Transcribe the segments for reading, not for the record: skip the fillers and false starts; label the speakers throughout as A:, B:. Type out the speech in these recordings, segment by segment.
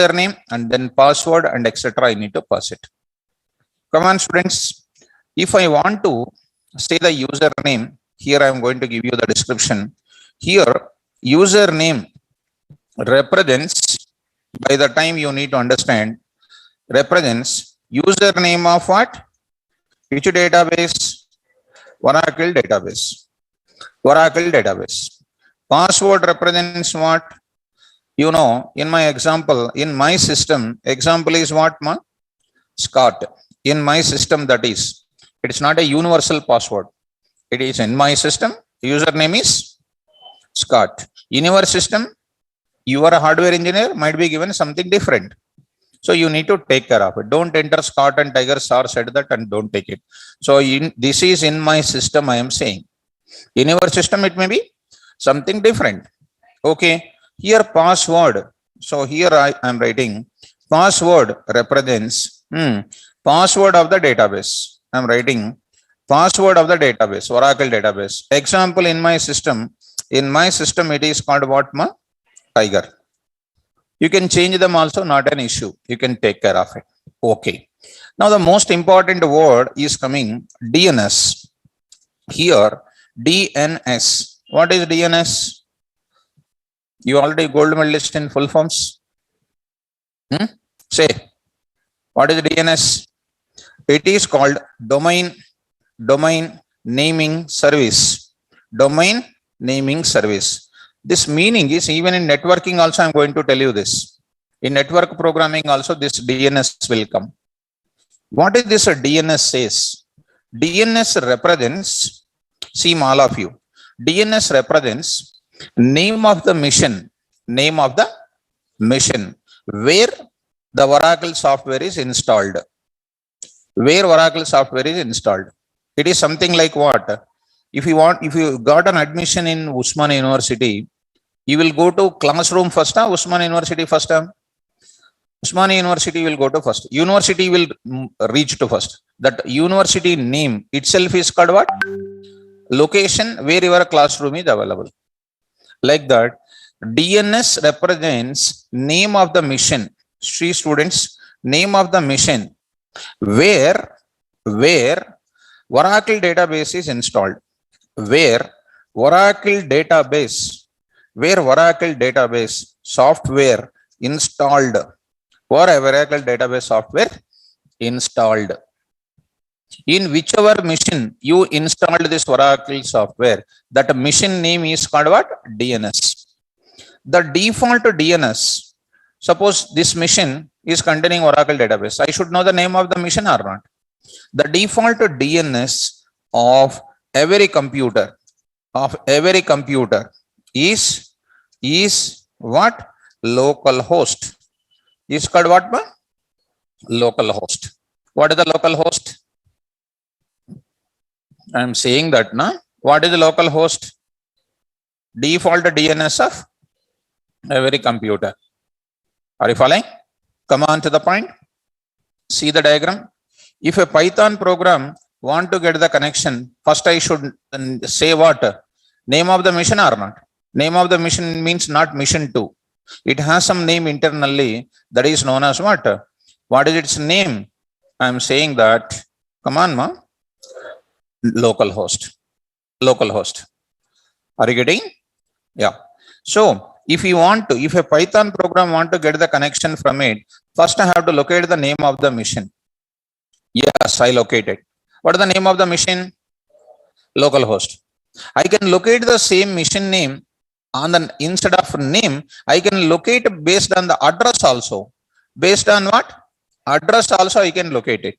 A: username and then password and etc. I need to pass it. Come on, students. If I want to say the username, here I am going to give you the description. Here, username represents, by the time you need to understand, represents username of what? Which database? Oracle database. Oracle database. Password represents what? You know, in my example, in my system, example is what, ma? Scott. In my system, that is, it's not a universal password. It is in my system, username is Scott. In your system, you are a hardware engineer, might be given something different. So you need to take care of it. Don't enter Scott and Tiger Star said that and don't take it. So this is in my system, I am saying. In your system, it may be something different. Okay. Here password. So here I am writing password represents password of the database. I am writing password of the database, Oracle database. Example in my system. In my system, it is called what, ma? Tiger. You can change them also, not an issue. You can take care of it. Okay. Now the most important word is coming, DNS. Here, DNS. What is DNS? You already gold medalist in full forms? Say, what is DNS? It is called domain naming service. Domain naming service. This meaning is even in networking also, I'm going to tell you this. In network programming also, this DNS will come. What is this DNS says? DNS represents, see all of you, DNS represents name of the mission, where the Oracle software is installed. Where Oracle software is installed. It is something like what? If you got an admission in Usmania University, you will go to classroom first, Usmania University first. Usmania University will go to first. University will reach to first. That university name itself is called what? Location where your classroom is available. Like that, DNS represents name of the mission. See students, name of the mission where Oracle database is installed. Where Oracle database software installed. Or Oracle database software installed. In whichever mission you installed this Oracle software, that mission name is called what? DNS. The default DNS, suppose this mission is containing Oracle database. I should know the name of the mission or not. The default DNS of every computer is what? Localhost. Is called what? Localhost. What is the localhost? I am saying that, na? What is the localhost? Default DNS of every computer. Are you following? Come on to the point. See the diagram. If a Python program want to get the connection, first I should say what? Name of the mission or not? Name of the mission means not mission 2. It has some name internally that is known as what? What is its name? I am saying that, come on, ma? Localhost. Are you getting? Yeah. So if a Python program want to get the connection from it, first I have to locate the name of the mission. Yes, I located. What is the name of the mission? Localhost. I can locate the same mission name on the instead of name. I can locate based on the address also. Based on what? Address also I can locate it.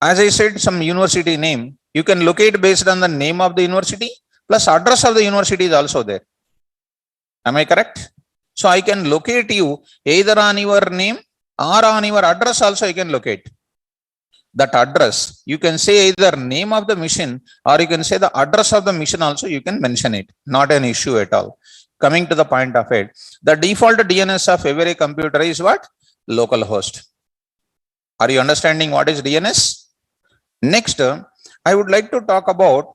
A: As I said, some university name, you can locate based on the name of the university plus address of the university is also there. Am I correct? So I can locate you either on your name or on your address also I can locate. That address, you can say either name of the mission or you can say the address of the mission also, you can mention it. Not an issue at all. Coming to the point of it, the default DNS of every computer is what? Localhost. Are you understanding what is DNS? Next, I would like to talk about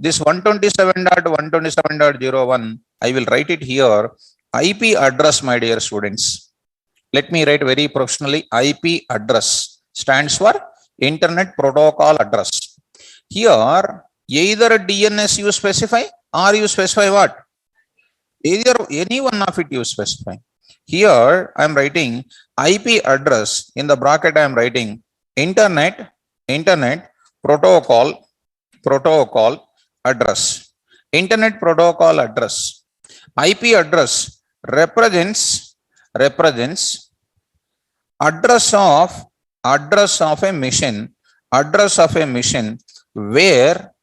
A: this 127.127.01. I will write it here IP address, my dear students. Let me write very professionally. IP address stands for Internet Protocol Address. Here, either DNS you specify or you specify what? Either any one of it you specify. Here, I am writing IP address. In the bracket, I am writing Internet Protocol Address. Internet Protocol Address. IP address represents address of a mission where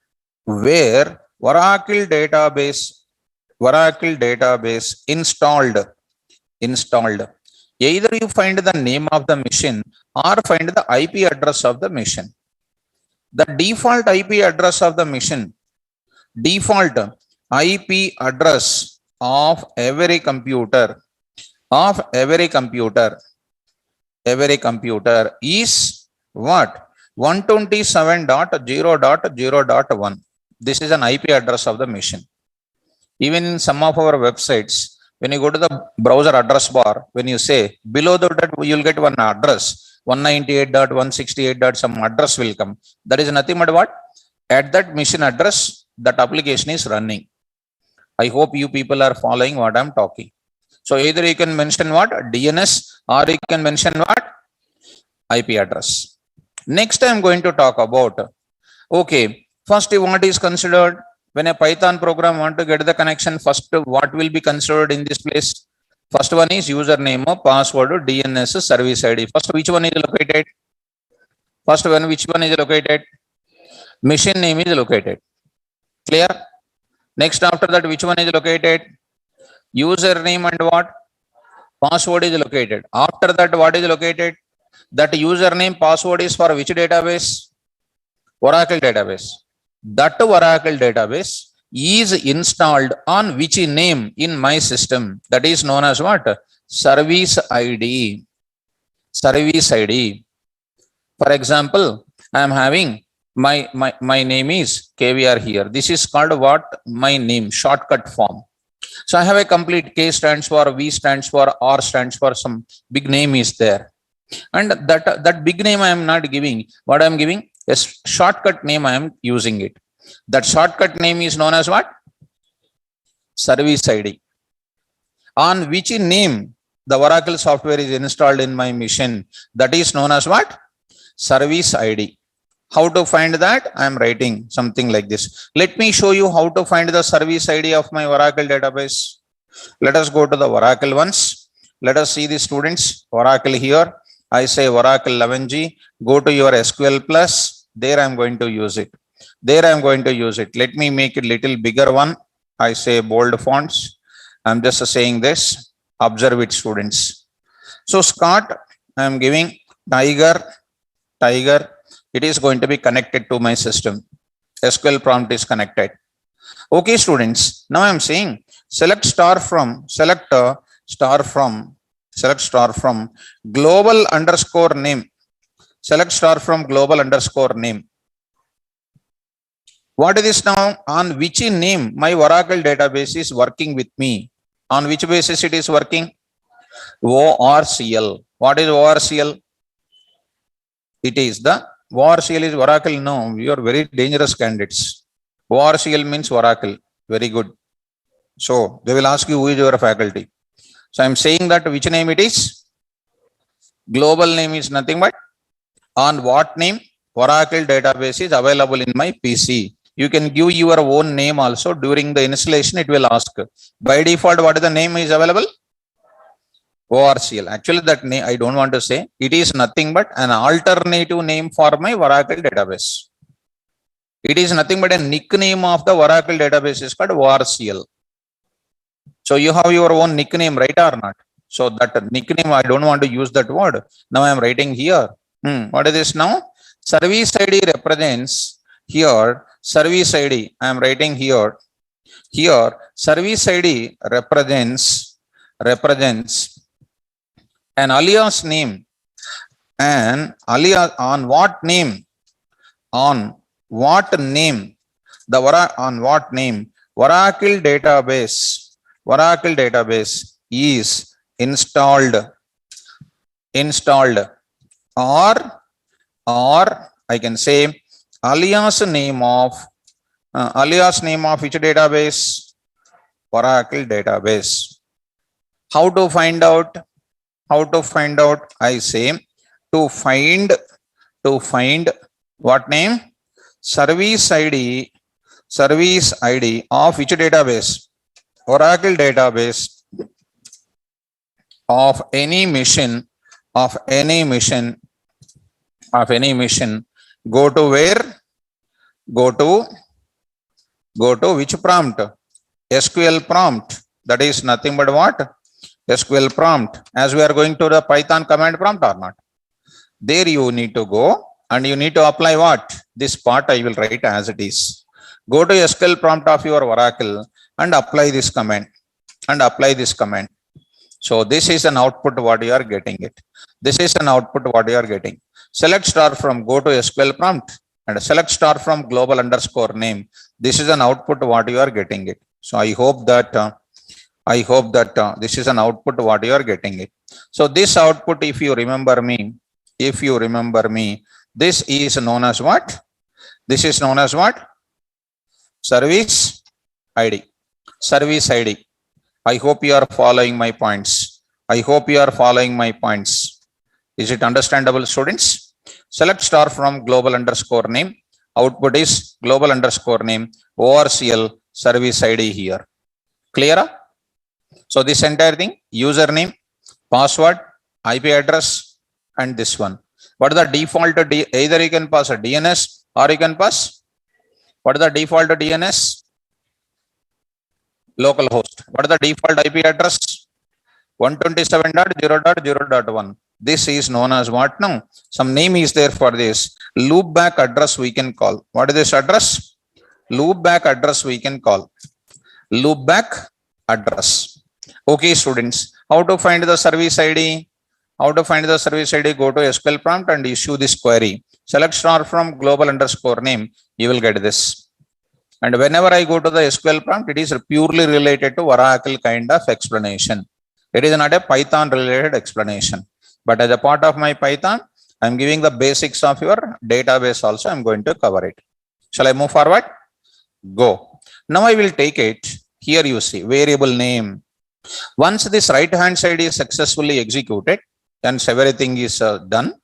A: Oracle database installed. Either you find the name of the mission or find the IP address of the mission. The default IP address of the mission, default IP address of every computer is what? 127.0.0.1. This is an IP address of the machine. Even in some of our websites, when you go to the browser address bar, when you say below that, you'll get one address, 198.168. Some address will come. That is nothing but what? At that machine address, that application is running. I hope you people are following what I'm talking. So either you can mention what? DNS, or you can mention what? IP address. Next, I'm going to talk about, okay, first what is considered when a Python program want to get the connection. First, what will be considered in this place? First one is username, password, DNS, service ID. First, which one is located? First one, which one is located? Machine name is located. Clear? Next, after that, which one is located? Username and what? Password is located. After that, what is located? That username, password is for which database? Oracle database. That Oracle database is installed on which name in my system? That is known as what? Service ID. Service ID. For example, I am having my name is KVR here. This is called what? My name, shortcut form. So I have a complete K stands for, V stands for, R stands for, some big name is there. And that big name I am not giving. What I am giving? A shortcut name I am using it. That shortcut name is known as what? Service ID. On which name the Oracle software is installed in my machine? That is known as what? Service ID. How to find that? I am writing something like this. Let me show you how to find the service ID of my Oracle database. Let us go to the Oracle once. Let us see the students. Oracle here. I say Oracle 11G. Go to your SQL Plus. There I am going to use it. Let me make it little bigger one. I say bold fonts. I'm just saying this. Observe it, students. So Scott, I am giving Tiger. It is going to be connected to my system. SQL prompt is connected. Okay, students. Now I am saying select star from global underscore name. Select star from global underscore name. What is this now? On which name my Oracle database is working with me? On which basis it is working? ORCL. What is ORCL? It is the ORCL is Oracle. No, you are very dangerous candidates. ORCL means Oracle. Very good. So they will ask you who is your faculty. So I am saying that which name it is? Global name is nothing but on what name? Oracle database is available in my PC. You can give your own name also. During the installation, it will ask. By default, what is the name is available? ORCL. Actually, that name I don't want to say. It is nothing but an alternative name for my Oracle database. It is nothing but a nickname of the Oracle database is called ORCL. So you have your own nickname, right or not? So that nickname, I don't want to use that word. Now I am writing here. What is this now? Service ID represents here. Service ID. I am writing here. Here, service ID represents an alias name. And alias on what name? On what name? On what name? Oracle database is installed or I can say alias name of which database? Oracle database. How to find out? I say to find what name? Service ID of which database? Oracle database of any mission. Go to where? Go to which prompt? SQL prompt. That is nothing but what? SQL prompt. As we are going to the Python command prompt or not? There you need to go and you need to apply what? This part I will write as it is. Go to SQL prompt of your Oracle and apply this command. So this is an output what you are getting it. Select star from go to SQL prompt and select star from global underscore name. This is an output what you are getting it. So I hope that this is an output what you are getting it. So this output, if you remember me, this is known as what? Service ID. I hope you are following my points. Is it understandable, students? Select star from global underscore name. Output is global underscore name ORCL service ID here. Clear? So this entire thing, username, password, IP address, and this one. What is the default? Either you can pass a DNS or you can pass. What is the default DNS? Localhost. What is the default IP address? 127.0.0.1. This is known as what now? Some name is there for this. Loopback address we can call. What is this address? Loopback address we can call. Loopback address. Okay, students. How to find the service ID? Go to SQL prompt and issue this query. Select star from global underscore name. You will get this. And whenever I go to the SQL prompt, it is purely related to Oracle kind of explanation. It is not a Python related explanation. But as a part of my Python, I am giving the basics of your database also. I am going to cover it. Shall I move forward? Go. Now I will take it. Here you see variable name. Once this right hand side is successfully executed, and everything is done.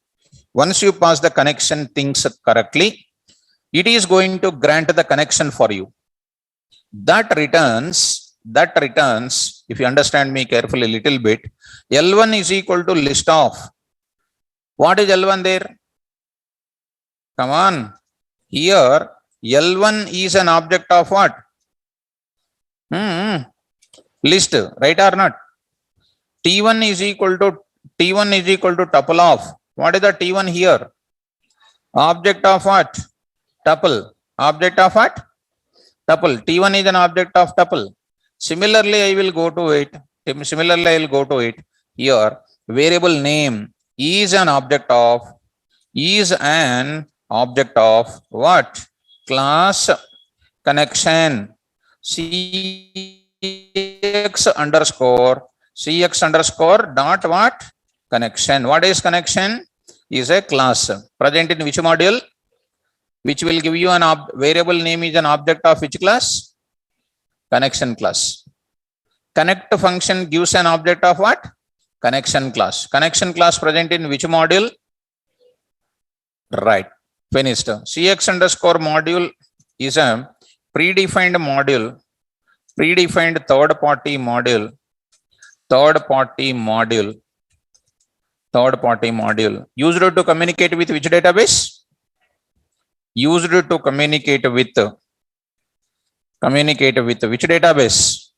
A: Once you pass the connection things correctly, it is going to grant the connection for you. That returns, if you understand me carefully a little bit, L1 is equal to list of. What is L1 there? Come on. Here, L1 is an object of what? List, right or not? T1 is equal to tuple of. What is the T1 here? Object of what? Tuple. Object of what? Tuple. T1 is an object of tuple. Similarly, I will go to it. Here, variable name is an object of what? Class connection. CX underscore dot what? Connection. What is connection? Is a class present in which module? Which will give you an variable name is an object of which class? Connection class. Connect function gives an object of what? Connection class. Connection class present in which module? Right. Finished. CX underscore module is a predefined module. Predefined third party module. Used to communicate with which database? Used to communicate with which database?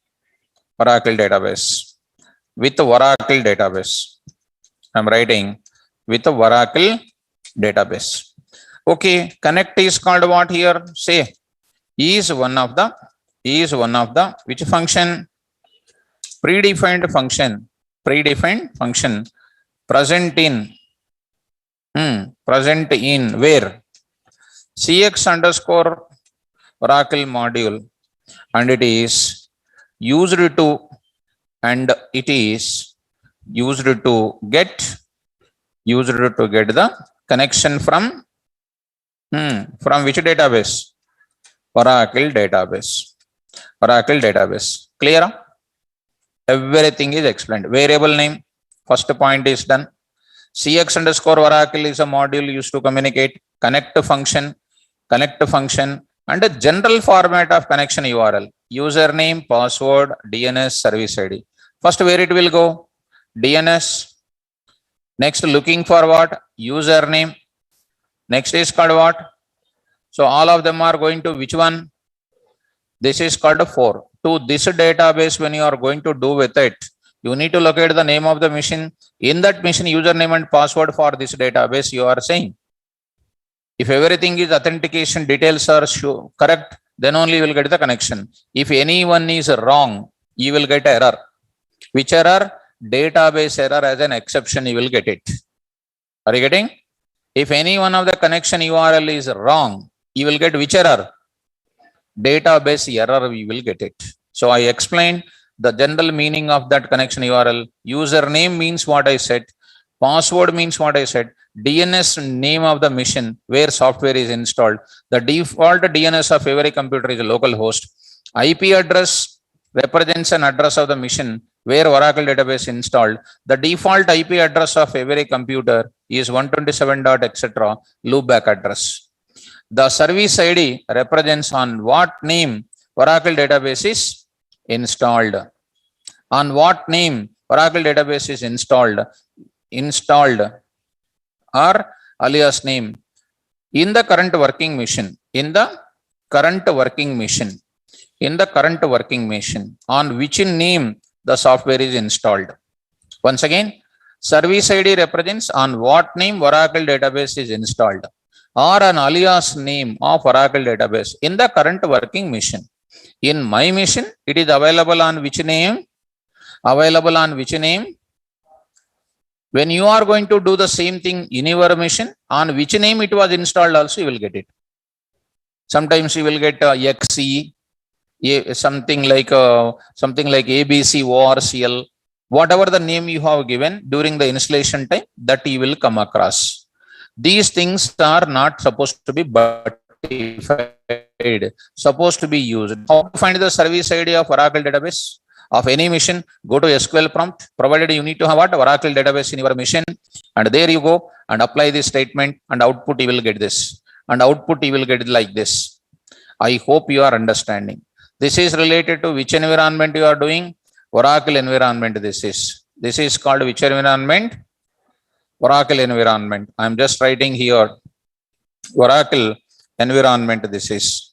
A: Oracle database. With Oracle database. I'm writing with Oracle database. Okay, connect is called what here? Say is one of the which function? Predefined function. Present in where? CX underscore Oracle module, and it is used to and it is used to get the connection from which database? Oracle database. Clear? Everything is explained. Variable name, first point is done. CX underscore Oracle is a module used to communicate. Connect function, and a general format of connection URL. Username, password, DNS, service ID. First, where it will go? DNS. Next, looking for what? Username. Next is called what? So all of them are going to which one? This is called 4. To this database, when you are going to do with it, you need to locate the name of the machine. In that machine, username and password for this database you are saying. If everything is authentication details are correct, then only you will get the connection. If anyone is wrong, you will get error. Which error? Database error as an exception, you will get it. Are you getting? If any one of the connection URL is wrong, you will get which error? Database error, we will get it. So I explained the general meaning of that connection URL. Username means what I said. Password means what I said. DNS, name of the machine where software is installed. The default DNS of every computer is a local host. IP address represents an address of the machine where Oracle database installed. The default IP address of every computer is 127. etc. loopback address. The service ID represents on what name Oracle database is installed. On what name Oracle database is installed or alias name in the current working machine. On which name the software is installed. Once again, service ID represents on what name Oracle database is installed, or an alias name of Oracle database in the current working machine. In my machine, it is available on which name? When you are going to do the same thing in your machine, on which name it was installed also, you will get it. Sometimes you will get XE, something like ABC ORCL, whatever the name you have given during the installation time, that you will come across. These things are not supposed to be buttified, supposed to be used. How to find the service ID of Oracle database of any machine? Go to SQL prompt, provided you need to have what? Oracle database in your machine, and there you go and apply this statement, and output you will get this, and output you will get like this. I hope you are understanding. This is related to which environment you are doing? Oracle environment. This is called which environment? Oracle environment. I am just writing here Oracle environment. This is.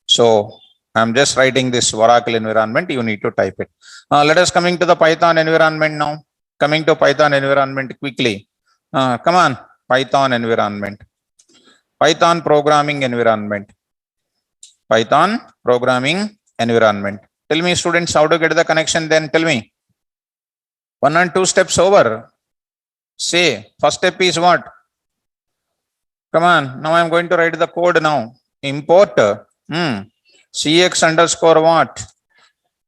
A: So I am just writing this Oracle environment. You need to type it. Let us coming to the Python environment now. Coming to Python environment quickly. Come on, Python environment. Python programming environment. Python programming environment. Tell me, students, how to get the connection? Then tell me. 1 and 2 steps over. Say, first step is what? Come on. Now I am going to write the code now. Import CX underscore what?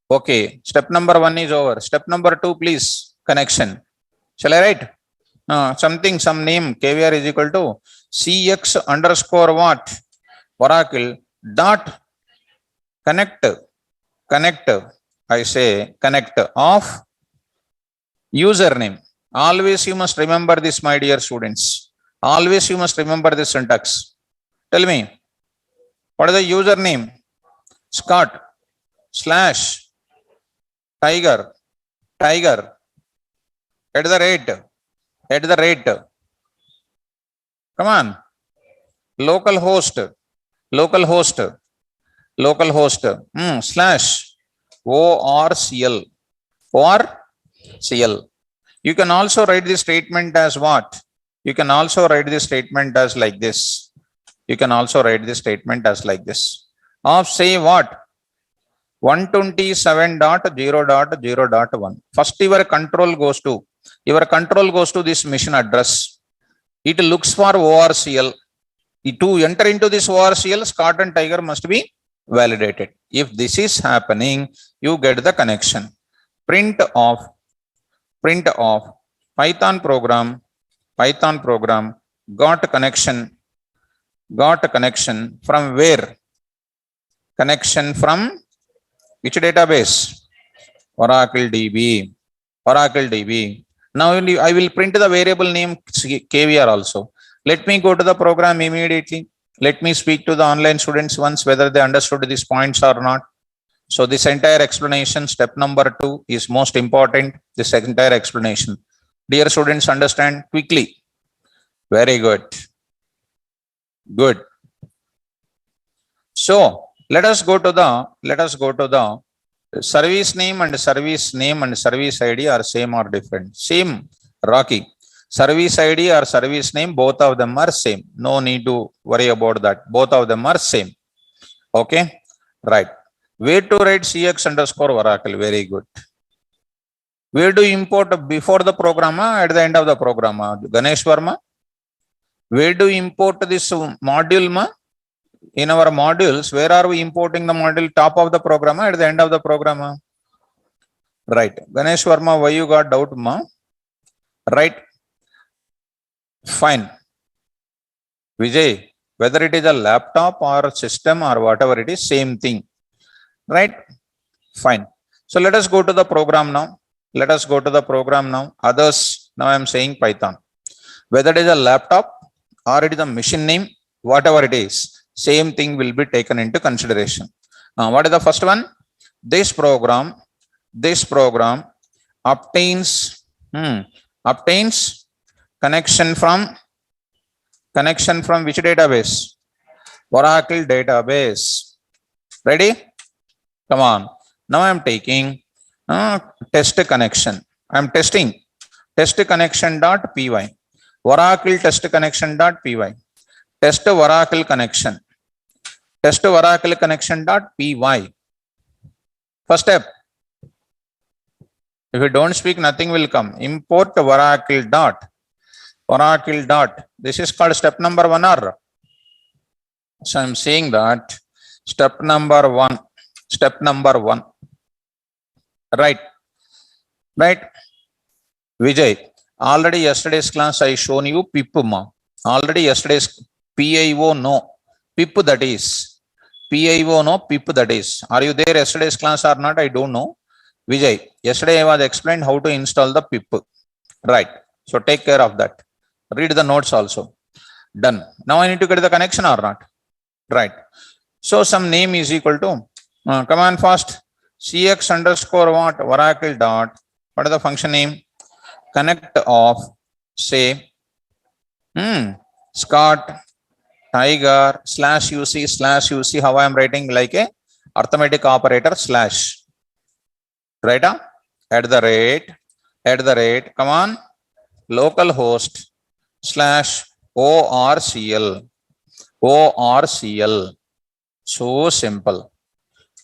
A: Okay. Step number 1 is over. Step number 2, please. Connection. Shall I write? Some name. KVR is equal to CX underscore what? Oracle dot connect. I say connect of username. Always you must remember this, my dear students. Always you must remember this syntax. Tell me, what is the username? Scott / tiger at the rate. Come on. Localhost /ORCL. You can also write this statement as what? You can also write this statement as like this. Of say what? 127.0.0.1. First your control goes to this machine address. It looks for ORCL. To enter into this ORCL, Scott and Tiger must be validated. If this is happening, you get the connection. print of Python program got connection from where? Connection from which database? Oracle DB. Now I will print the variable name KVR also. Let me go to the program immediately. Let me speak to the online students once whether they understood these points or not. So this entire explanation, step number 2, is most important. This entire explanation. Dear students, understand quickly. Very good. Good. So let us go to the service name and service ID are same or different? Same, Rocky. Service ID or service name, both of them are same. No need to worry about that. Both of them are same. Okay, right. Where to write CX underscore Oracle? Very good. Where do you import before the program or at the end of the program? Ganesh Verma? Where do you import this module? In our modules, where are we importing the module? Top of the program or at the end of the program? Right. Ganesh Verma, why you got doubt, ma? Right. Fine. Vijay, whether it is a laptop or a system or whatever it is, same thing. Right. Fine. So let us go to the program now. Others, now I am saying Python. Whether it is a laptop or it is a machine name, whatever it is, same thing will be taken into consideration. What is the first one? This program obtains connection from which database? Oracle database. Ready? Come on. Now I am taking test connection. I am testing test connection.py. Oracle test connection.py. Test Oracle connection. Test Oracle connection.py. First step. If you don't speak, nothing will come. Import Oracle dot. This is called step number 1 or? So I'm saying that step number 1. Right. Vijay, already yesterday's class I shown you pip ma. Already yesterday's PIO no. Pip that is. PIO no, pip that is. Are you there yesterday's class or not? I don't know. Vijay, yesterday I was explained how to install the pip. Right. So take care of that. Read the notes also. Done. Now I need to get the connection or not? Right. So some name is equal to, come on fast. CX underscore what? Oracle dot. What is the function name? Connect of, say, Scott, Tiger, /UC, how I am writing like a arithmetic operator slash. Right? At the rate, come on, localhost /ORCL. So simple.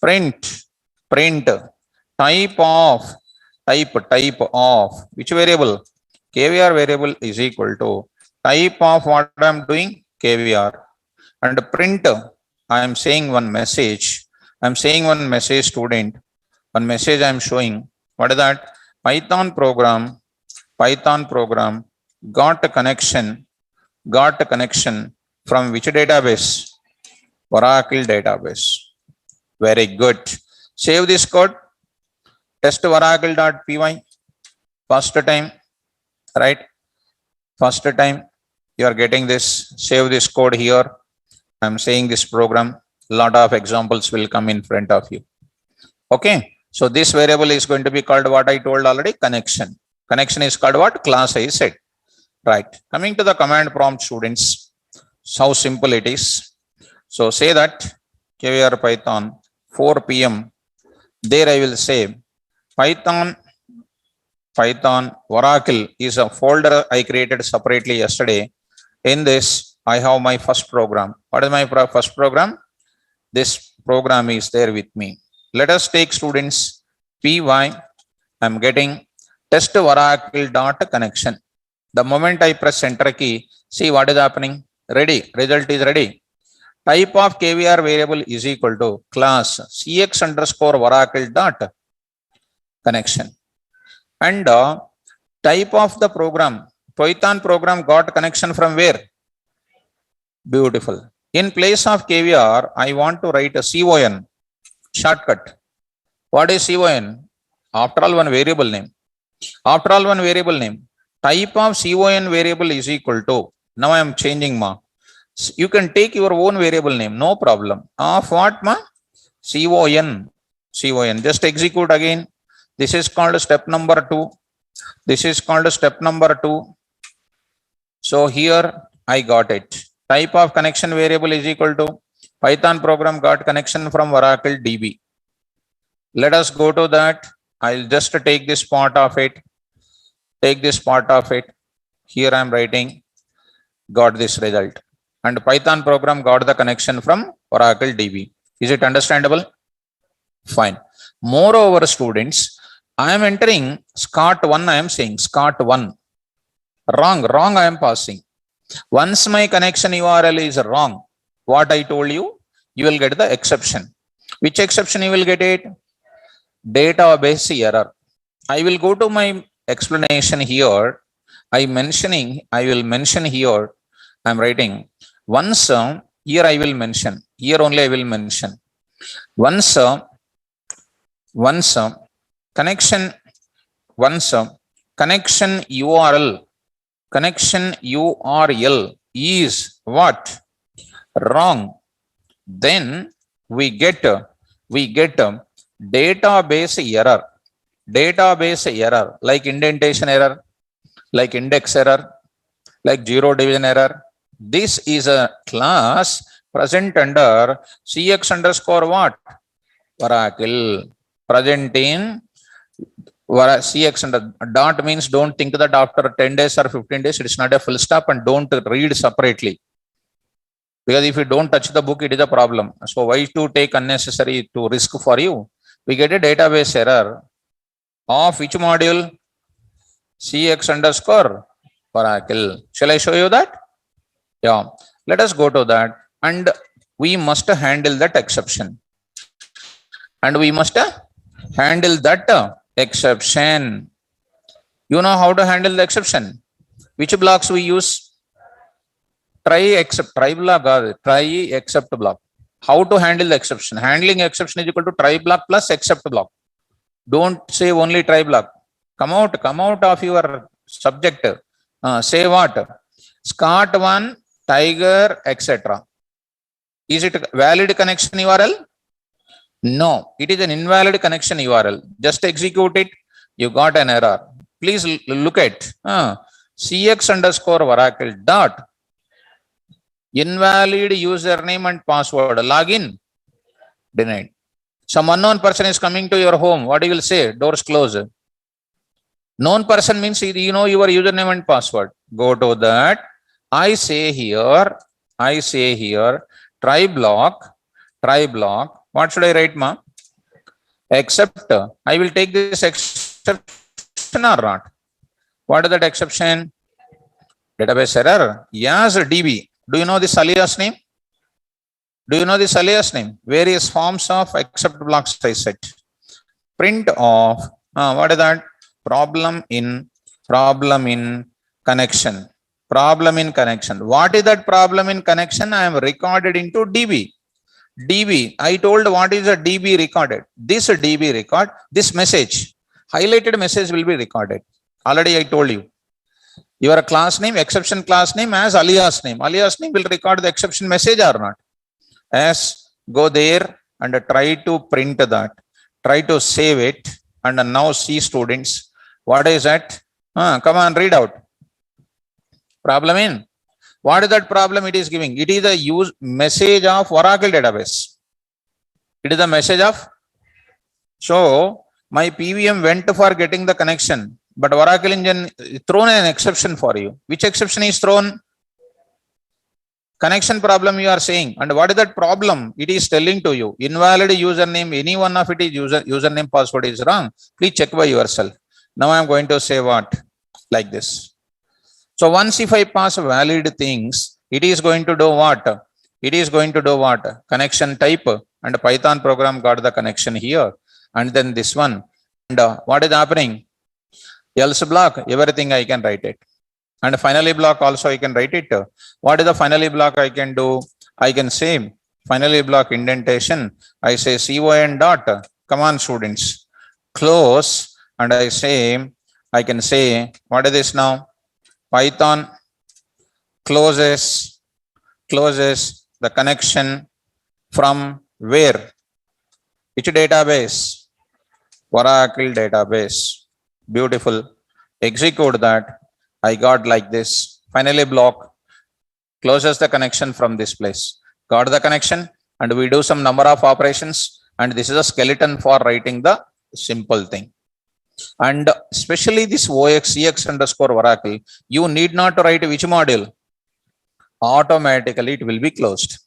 A: Print type of which variable? KVR variable is equal to type of what I am doing, KVR, and print. I am saying one message. Student. One message I am showing. What is that? Python program got a connection from which database? Oracle database. Very good. Save this code. Test Oracle.py. First time, right? First time you are getting this. Save this code here. I am saying this program. Lot of examples will come in front of you. Okay. So this variable is going to be called what I told already, connection. Connection is called what? Class I said. Right. Coming to the command prompt, students, how simple it is. So say that KVR Python 4 p.m. There I will say Python Oracle is a folder I created separately yesterday. In this, I have my first program. What is my first program? This program is there with me. Let us take, students, py. I'm getting test Oracle dot connection. The moment I press enter key, see what is happening. Ready. Result is ready. Type of KVR variable is equal to class CX underscore Oracle dot connection. And type of the program, Python program got connection from where? Beautiful. In place of KVR, I want to write a CON shortcut. What is CON? After all, one variable name. After all, one variable name. Type of CON variable is equal to, now I am changing ma. You can take your own variable name, no problem. Of what ma? CON. CON. Just execute again. This is called step number 2. This is called step number 2. So here I got it. Type of connection variable is equal to Python program got connection from Oracle DB. Let us go to that. I'll just take this part of it. Take this part of it. Here I am writing, got this result. And Python program got the connection from Oracle DB. Is it understandable? Fine. Moreover, students, I am entering SCOT1. I am saying SCOT1. Wrong I am passing. Once my connection URL is wrong, what I told you, you will get the exception. Which exception you will get it? Database error. I will go to my explanation here. I will mention here. I am writing once here I will mention. Here only I will mention. Once connection URL is what? Wrong. Then we get database error. Database error like indentation error, like index error, like zero division error. This is a class present under CX underscore what? Oracle. Present in CX under dot means don't think that after 10 days or 15 days it is not a full stop, and don't read separately. Because if you don't touch the book, it is a problem. So why to take unnecessary to risk for you? We get a database error of which module? CX underscore Oracle. Shall I show you that? Yeah. Let us go to that, and we must handle that exception. And we must handle that exception. You know how to handle the exception? Which blocks we use? Try except block. How to handle the exception? Handling exception is equal to try block plus except block. Don't say only try block. Come out of your subject. Say what? SCOT1, tiger, etc. Is it a valid connection URL? No, it is an invalid connection URL. Just execute it. You got an error. Please look at CX underscore Oracle dot invalid username and password. Login denied. Some unknown person is coming to your home. What you will say? Doors closed. Known person means you know your username and password. Go to that. I say here, try block. What should I write, ma? Except, I will take this exception or not? What is that exception? Database error. Yes, DB. Do you know this alias name? Various forms of except blocks I set. Print of, what is that? Problem in connection. What is that problem in connection? I am recorded into DB. I told what is a DB recorded. This DB record, this message, highlighted message will be recorded. Already I told you. Your class name, exception class name as alias name. Alias name will record the exception message or not. As go there and try to print that. Try to save it. And now see students. What is that? Come on, read out. Problem in. What is that problem it is giving? It is a message of Oracle database. It is a message of. So my PVM went for getting the connection, but Oracle engine thrown an exception for you. Which exception is thrown? Connection problem you are saying. And what is that problem? It is telling to you invalid username. Any one of it is username password is wrong. Please check by yourself. Now I am going to say what? Like this. So once if I pass valid things, it is going to do what? Connection type, and Python program got the connection here. And then this one, what is happening? Else block, everything I can write it. And finally block also I can write it. What is the finally block I can do? I can say finally block indentation. I say con dot. Come on, students. Close. And I can say, what is this now? Python closes the connection from where? Which database? Oracle database. Beautiful. Execute that. I got like this. Finally block closes the connection from this place. Got the connection, and we do some number of operations, and this is a skeleton for writing the simple thing. And especially this OX underscore Oracle, you need not write which module. Automatically it will be closed.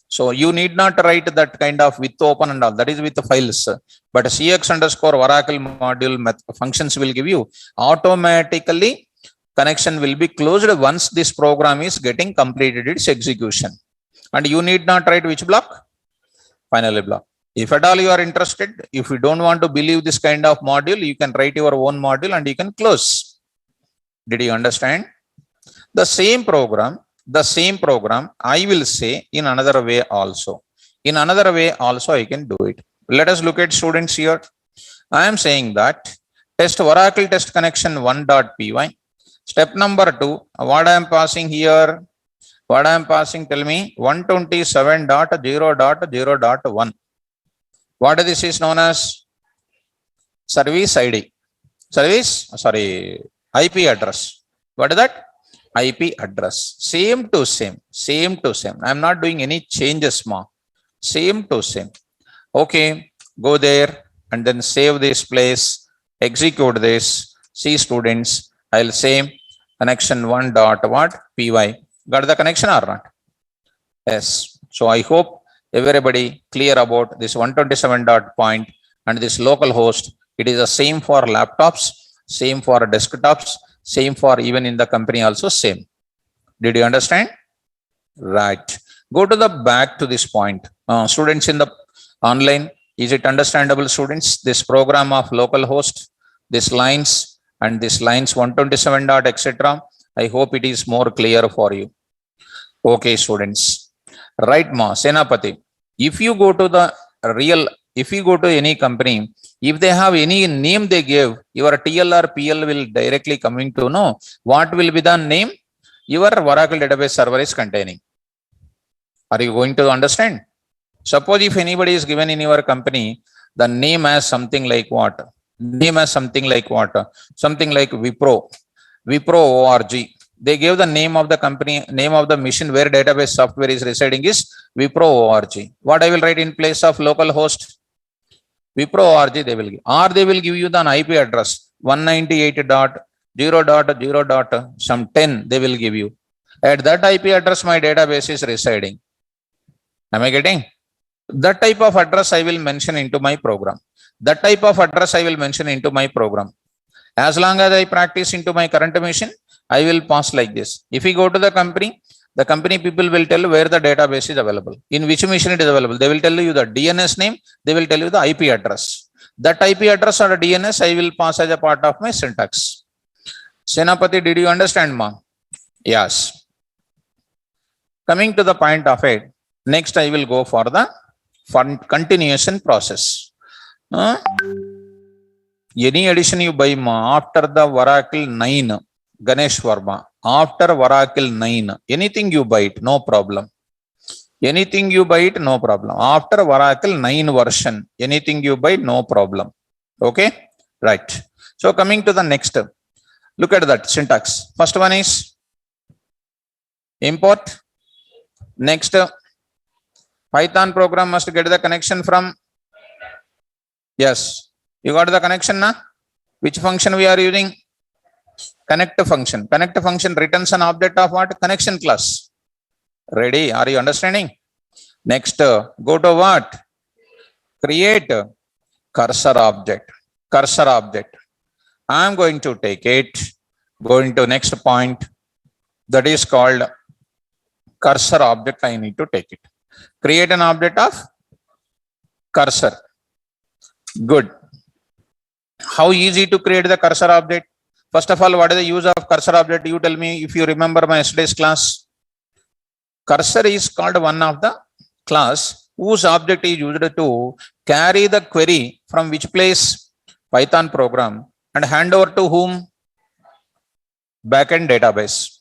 A: So you need not write that kind of with open and all, that is with the files. But CX underscore Oracle module functions will give you automatically connection will be closed once this program is getting completed its execution. And you need not write which block? Finally block. If at all you are interested, if you don't want to believe this kind of module, you can write your own module and you can close. Did you understand? The same program, I will say in another way also. In another way also I can do it. Let us look at students here. I am saying that test Oracle test connection 1.py. Step number 2, what I am passing here? What I am passing, tell me, 127.0.0.1. What this is known as? Service ID. IP address. What is that? IP address. Same to same. I am not doing any changes, ma. Same to same. Okay, go there and then save this place. Execute this. See students, I'll say connection 1.py. Got the connection or not? Yes. So I hope everybody clear about this 127 dot point and this local host. It is the same for laptops, same for desktops, same for even in the company also same. Did you understand? Right. Go to the back to this point. Students in the online, is it understandable, students? This program of local host, this lines and this lines 127 dot etc. I hope it is more clear for you. Okay, students. Right, ma, Senapati. If you go to the if you go to any company, if they have any name they give, your TL or PL will directly coming to know what will be the name your Oracle database server is containing. Are you going to understand? Suppose if anybody is given in your company, the name as something like what? Name as something like what? Something like Wipro ORG. They gave the name of the company, name of the machine where database software is residing is Wipro ORG. What I will write in place of local host? Wipro ORG they will give. Or they will give you the IP address 198.0.0.10 they will give you. At that IP address my database is residing. Am I getting? That type of address I will mention into my program. That type of address I will mention into my program. As long as I practice into my current machine, I will pass like this. If we go to the company people will tell where the database is available, in which machine it is available. They will tell you the DNS name, they will tell you the IP address. That IP address or the DNS I will pass as a part of my syntax. Senapati, did you understand, ma? Yes. Coming to the point of it, next I will go for the continuation process. Any addition you buy, ma, after the Oracle 9, Ganesh Varma, after Oracle 9, anything you buy it, no problem. Anything you buy it, no problem. After Oracle 9 version, anything you buy, no problem. Okay, right. So coming to the next, look at that syntax. First one is import. Next, Python program must get the connection from, yes, you got the connection now? Which function we are using? Connect function. Connect function returns an object of what? Connection class. Ready? Are you understanding? Next, go to what? Create cursor object. Cursor object. I am going to take it. Going to next point. That is called cursor object. I need to take it. Create an object of cursor. Good. How easy to create the cursor object? First of all, what is the use of cursor object? You tell me if you remember my yesterday's class. Cursor is called one of the class whose object is used to carry the query from which place? Python program, and hand over to whom? Backend database.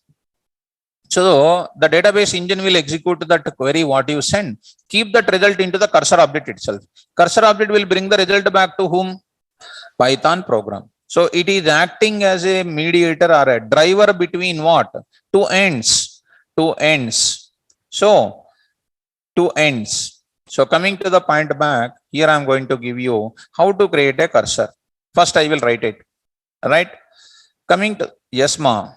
A: So the database engine will execute that query what you send, keep that result into the cursor object itself. Cursor object will bring the result back to whom? Python program. So it is acting as a mediator or a driver between what? Two ends. Two ends. So two ends. So coming to the point back, here I am going to give you how to create a cursor. First I will write it. Right? Coming to, yes ma,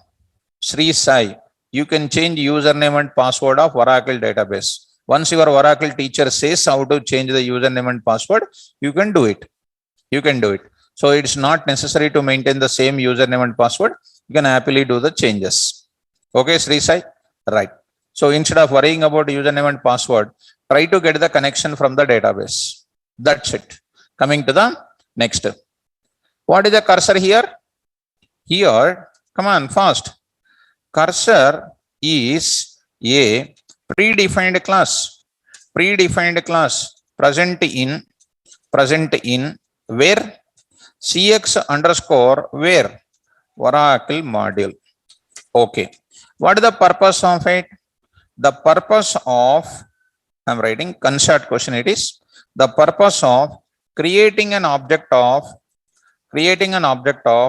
A: Sri Sai, you can change username and password of Oracle database. Once your Oracle teacher says how to change the username and password, you can do it. You can do it. So it's not necessary to maintain the same username and password. You can happily do the changes. Okay, Sri Sai? Right. So instead of worrying about username and password, try to get the connection from the database. That's it. Coming to the next. What is the cursor here? Here, come on, fast. Cursor is a predefined class. Predefined class present in where? CX underscore where? Oracle module. Okay. What is the purpose of it? The purpose of, I'm writing concert question it is. The purpose of creating an object of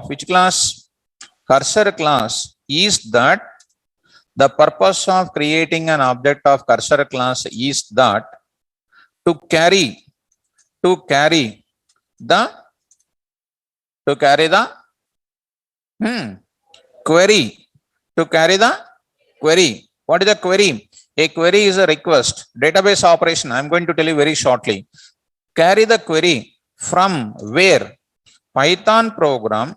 A: which class? Cursor class is that the purpose of creating an object of cursor class is that to carry the query. To carry the query. What is a query? A query is a request. Database operation. I am going to tell you very shortly. Carry the query from where? Python program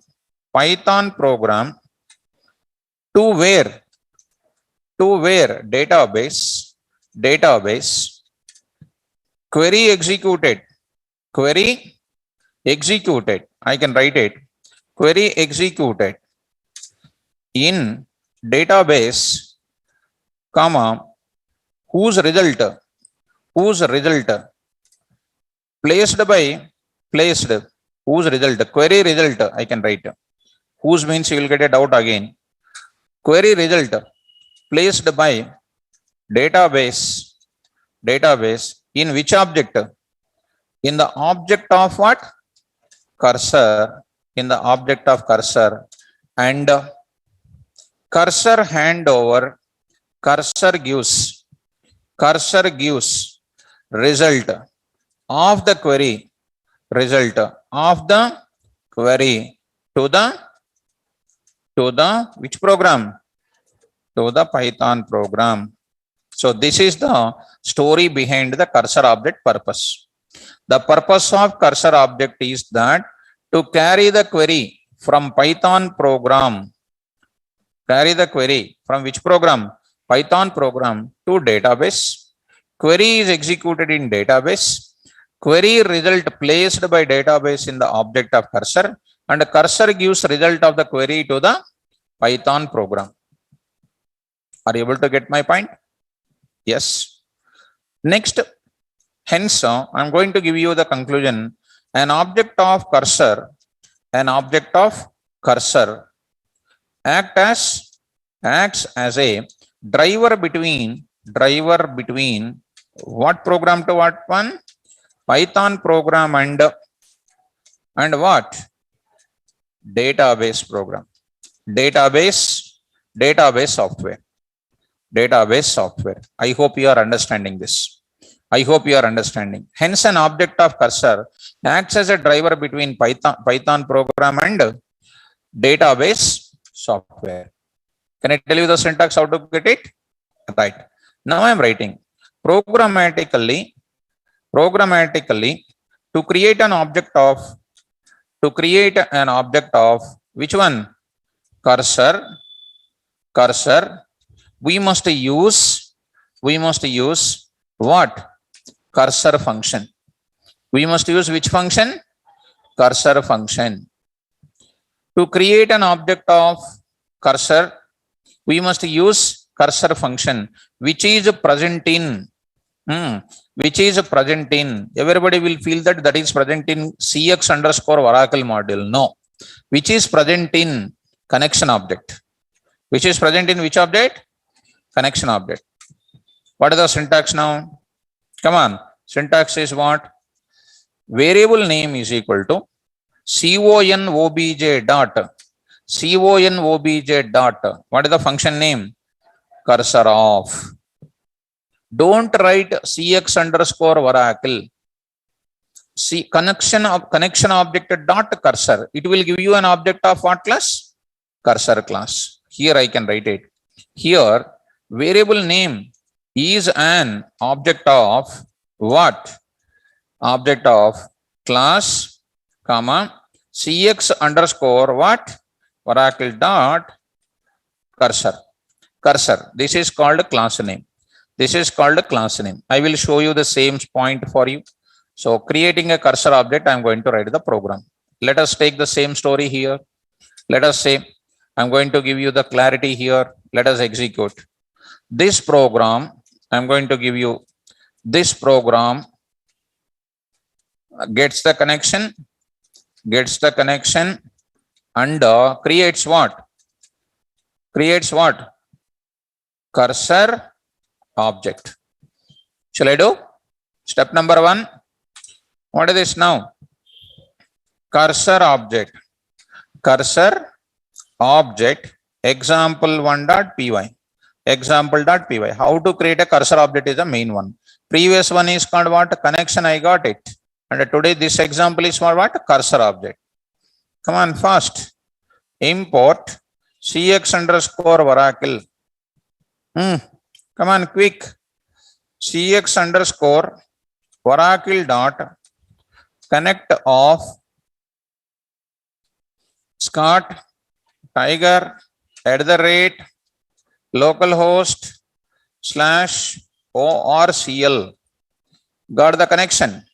A: to where? Database. Query executed. I can write it. Query executed in database, comma, whose result whose result, query result, I can write. Whose means you will get a doubt again. Query result placed by database in which object? In the object of what? Cursor. In the object of cursor, and cursor handover. Cursor gives result of the query. To the which program? To the Python program. So this is the story behind the cursor object purpose. The purpose of cursor object is that to carry the query from Python program. Carry the query from which program? Python program to database. Query is executed in database. Query result placed by database in the object of cursor, and the cursor gives result of the query to the Python program. Are you able to get my point? Yes. Next, hence, I'm going to give you the conclusion. An object of cursor acts as a driver between what program to what one? Python program and what? Database program. Database software. I hope you are understanding this. Hence, an object of cursor acts as a driver between Python program and database software. Can I tell you the syntax how to get it? Right. Now I am writing programmatically to create an object of which one? Cursor. We must use what? Cursor function. We must use which function? cursor function. To create an object of cursor, we must use cursor function, which is present in, which is present in. Everybody will feel that that is present in CX underscore Oracle module. No, which is present in connection object. Which is present in which object? Connection object. What is the syntax now? Come on. Syntax is what? Variable name is equal to conobj dot. Conobj dot. What is the function name? Cursor of. Don't write CX underscore Oracle. See connection object dot cursor. It will give you an object of what class? Cursor class. Here I can write it. Here variable name is an object of what? Object of class, comma, CX underscore what? Oracle dot cursor. Cursor. This is called class name. This is called class name. I will show you the same point for you. So creating a cursor object, I am going to write the program. Let us take the same story here. Let us say, I'm going to give you the clarity here. Let us execute. This program, I'm going to give you this program gets the connection and creates what? Creates what? Cursor object. Shall I do? Step number 1. What is this now? Cursor object. Cursor object example1.py. Example.py. How to create a cursor object is the main one. Previous one is called what? Connection. I got it. And today this example is for what? Cursor object. Come on, fast. Import CX underscore Oracle. Come on, quick. CX underscore Oracle dot connect of Scott Tiger @ localhost /orcl. Got the connection.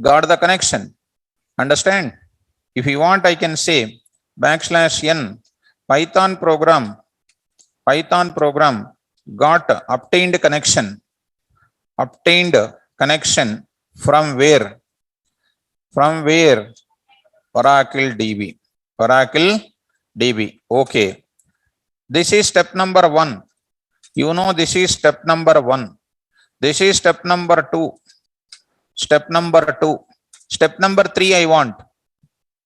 A: Got the connection. Understand? If you want, I can say \n Python program got obtained connection. Obtained connection from where? From where? Oracle DB. Oracle DB. Okay. This is step number 1. You know, this is step number 1. This is step number 2. Step number 2. Step number 3 I want.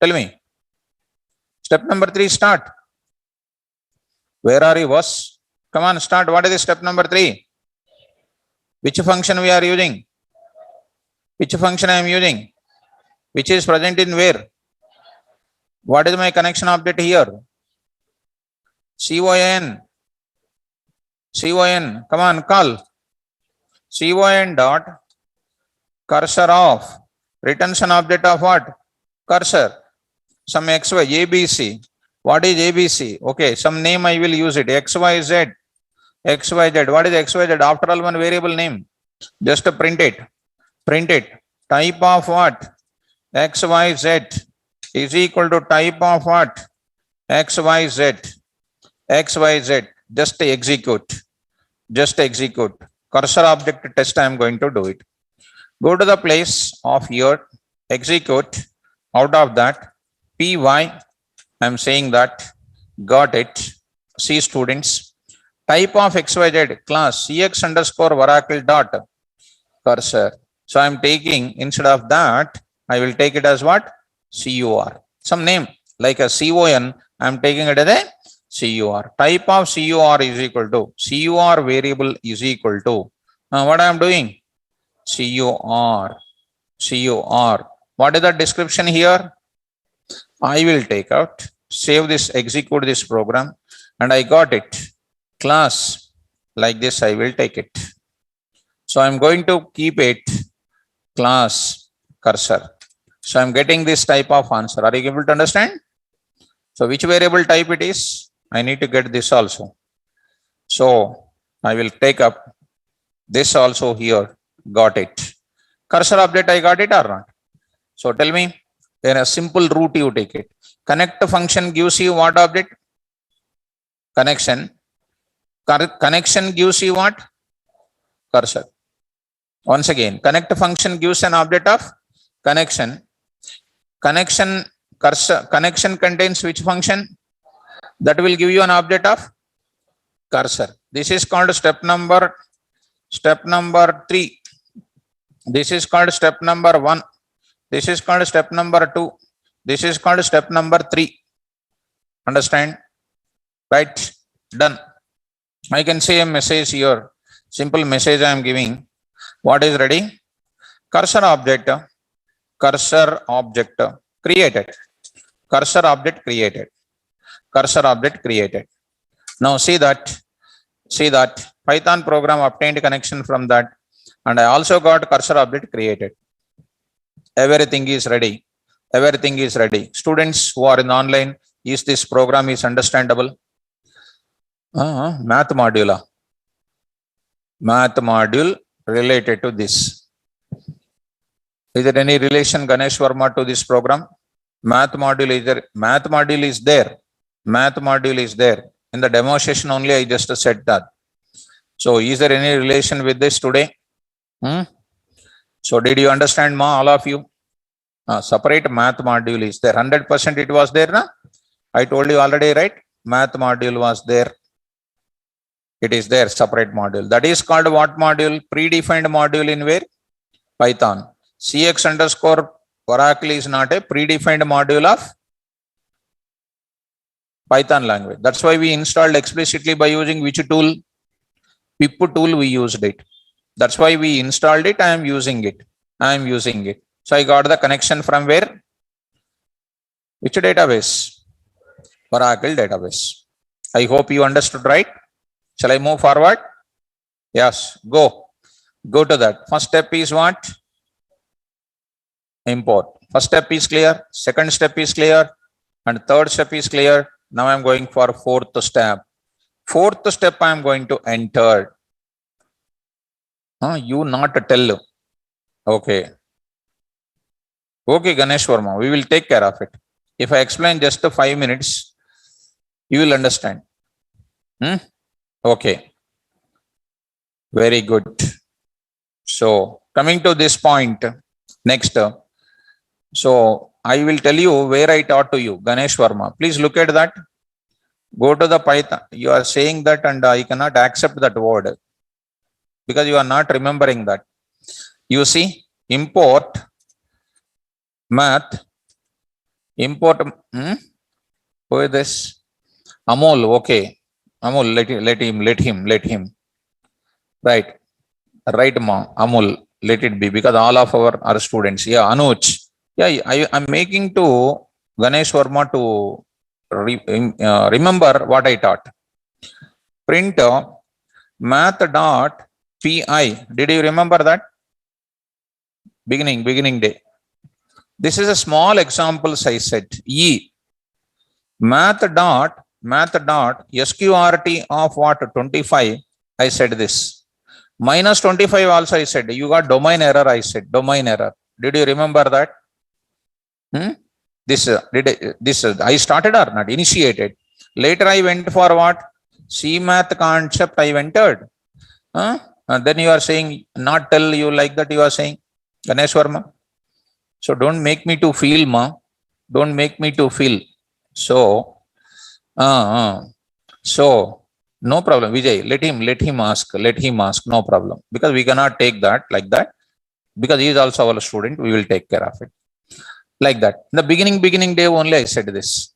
A: Tell me. Step number 3 start. Where are you, boss? Come on, start. What is the step number 3? Which function we are using? Which function I am using? Which is present in where? What is my connection object here? CON. CON. Come on, call. CON dot cursor of retention object of what? Cursor. Some XY, ABC. What is ABC? Okay, some name I will use it. XYZ. XYZ. What is XYZ? After all, one variable name. Just print it. Print it. Type of what? XYZ is equal to type of what? XYZ. XYZ. Just execute. Just execute. Cursor object test, I am going to do it. Go to the place of your execute. Out of that, py, I am saying that, got it. See students, type of XYZ class CX underscore Oracle dot cursor. So I am taking, instead of that, I will take it as what? CUR. Some name like a CON, I am taking it as a CUR. Type of CUR is equal to, CUR variable is equal to, what I am doing? CUR. CUR. What is the description here? I will take out, save this, execute this program, and I got it. Class, like this, I will take it. So I'm going to keep it class cursor. So I'm getting this type of answer. Are you able to understand? So which variable type it is? I need to get this also. So I will take up this also here. Got it. Cursor object, I got it or not? So tell me, In a simple route, you take it. Connect function gives you what object? Connection. Connection gives you what? Cursor. Once again, connect function gives an object of connection. Connection cursor. Connection contains which function? That will give you an object of cursor. This is called step number 3. This is called step number 1. This is called step number 2. This is called step number 3. Understand? Right? Done. I can say a message here. Simple message I am giving. What is ready? Cursor object created. Cursor object created. Cursor object created. Now see that Python program obtained connection from that, and I also got cursor object created. Everything is ready. Everything is ready. Students who are in online, is this program is understandable? Math module. Math module related to this. Is there any relation, Ganesh Verma, to this program? Math module is there. Math module is there. Math module is there. In the demonstration only, I just said that. So is there any relation with this today? So did you understand, ma, all of you? Separate math module is there. 100% it was there, na? I told you already, right? Math module was there. It is there, separate module. That is called what module? Predefined module in where? Python. CX underscore Oracle is not a predefined module of Python language. That's why we installed explicitly by using which tool? Pip tool we used it. That's why we installed it. I am using it. So I got the connection from where? Which database? Oracle database. I hope you understood, right? Shall I move forward? Yes, go to that. First step is what? Import. First step is clear. Second step is clear. And third step is clear. Now I am going for fourth step. Fourth step I am going to enter. You not tell. Okay. Okay, Ganesh Verma, we will take care of it. If I explain just 5 minutes, you will understand. Okay. Very good. So coming to this point, next. So I will tell you where I taught to you, Ganesh Verma. Please look at that. Go to the Python. You are saying that and I cannot accept that word because you are not remembering that. You see, import math, import, who is this? Amol, okay. Amol, let him. Right, ma, Amol, let it be because all of our students. Yeah, Anuj. Yeah, I'm making to Ganesh Verma to remember what I taught. Print math.py. Did you remember that? Beginning day. This is a small example size set. Math.sqrt of what? 25. I said this. Minus 25 also I said. You got domain error, I said. Domain error. Did you remember that? This I started or not? Initiated. Later I went for what? CMath concept I entered. And then you are saying, not tell you like that you are saying. Ganesh Verma. So don't make me to feel, ma. Don't make me to feel. So, so no problem. Vijay, let him ask. No problem. Because we cannot take that like that. Because he is also our student. We will take care of it. Like that. In the beginning day only I said this.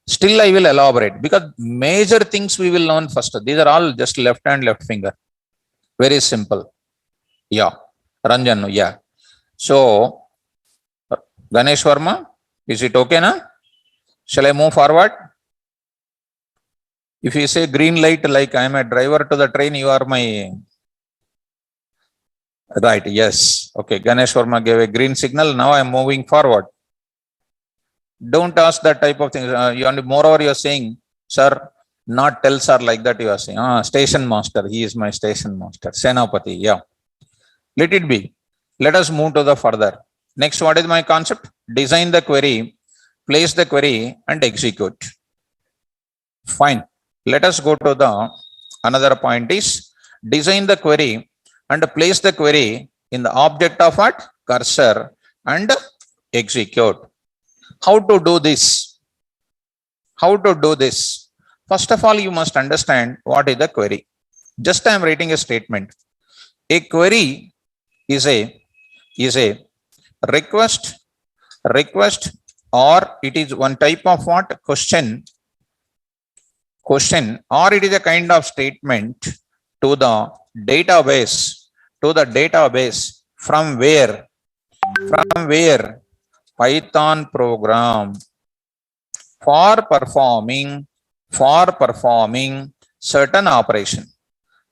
A: Still I will elaborate. Because major things we will learn first. These are all just left hand, left finger. Very simple. Yeah. Ranjan, yeah. So, Ganesh Verma, is it okay now? Shall I move forward? If you say green light, like I am a driver to the train, you are my... Right, yes. Okay, Ganesh Verma gave a green signal. Now I am moving forward. Don't ask that type of things. Moreover, you are saying, sir, not tell sir like that you are saying. Station master, he is my station master. Senapati, yeah. Let it be. Let us move to the further. Next, what is my concept? Design the query, place the query and execute. Fine. Let us go to the another point is design the query and place the query in the object of what? Cursor and execute. How to do this? How to do this? First of all, you must understand what is the query. Just I am writing a statement. A query is a request, or it is one type of what? Question, or it is a kind of statement to the database, from where Python program for performing certain operation,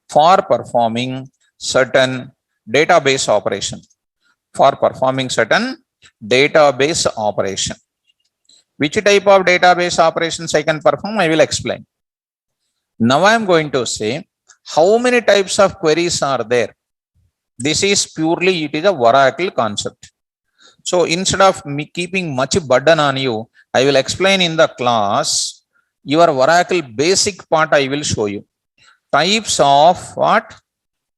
A: for performing certain database operation, Which type of database operations I can perform? I will explain. Now I am going to say how many types of queries are there. This is purely, it is a Oracle concept. So instead of me keeping much burden on you, I will explain in the class. Your Oracle basic part I will show you. Types of what?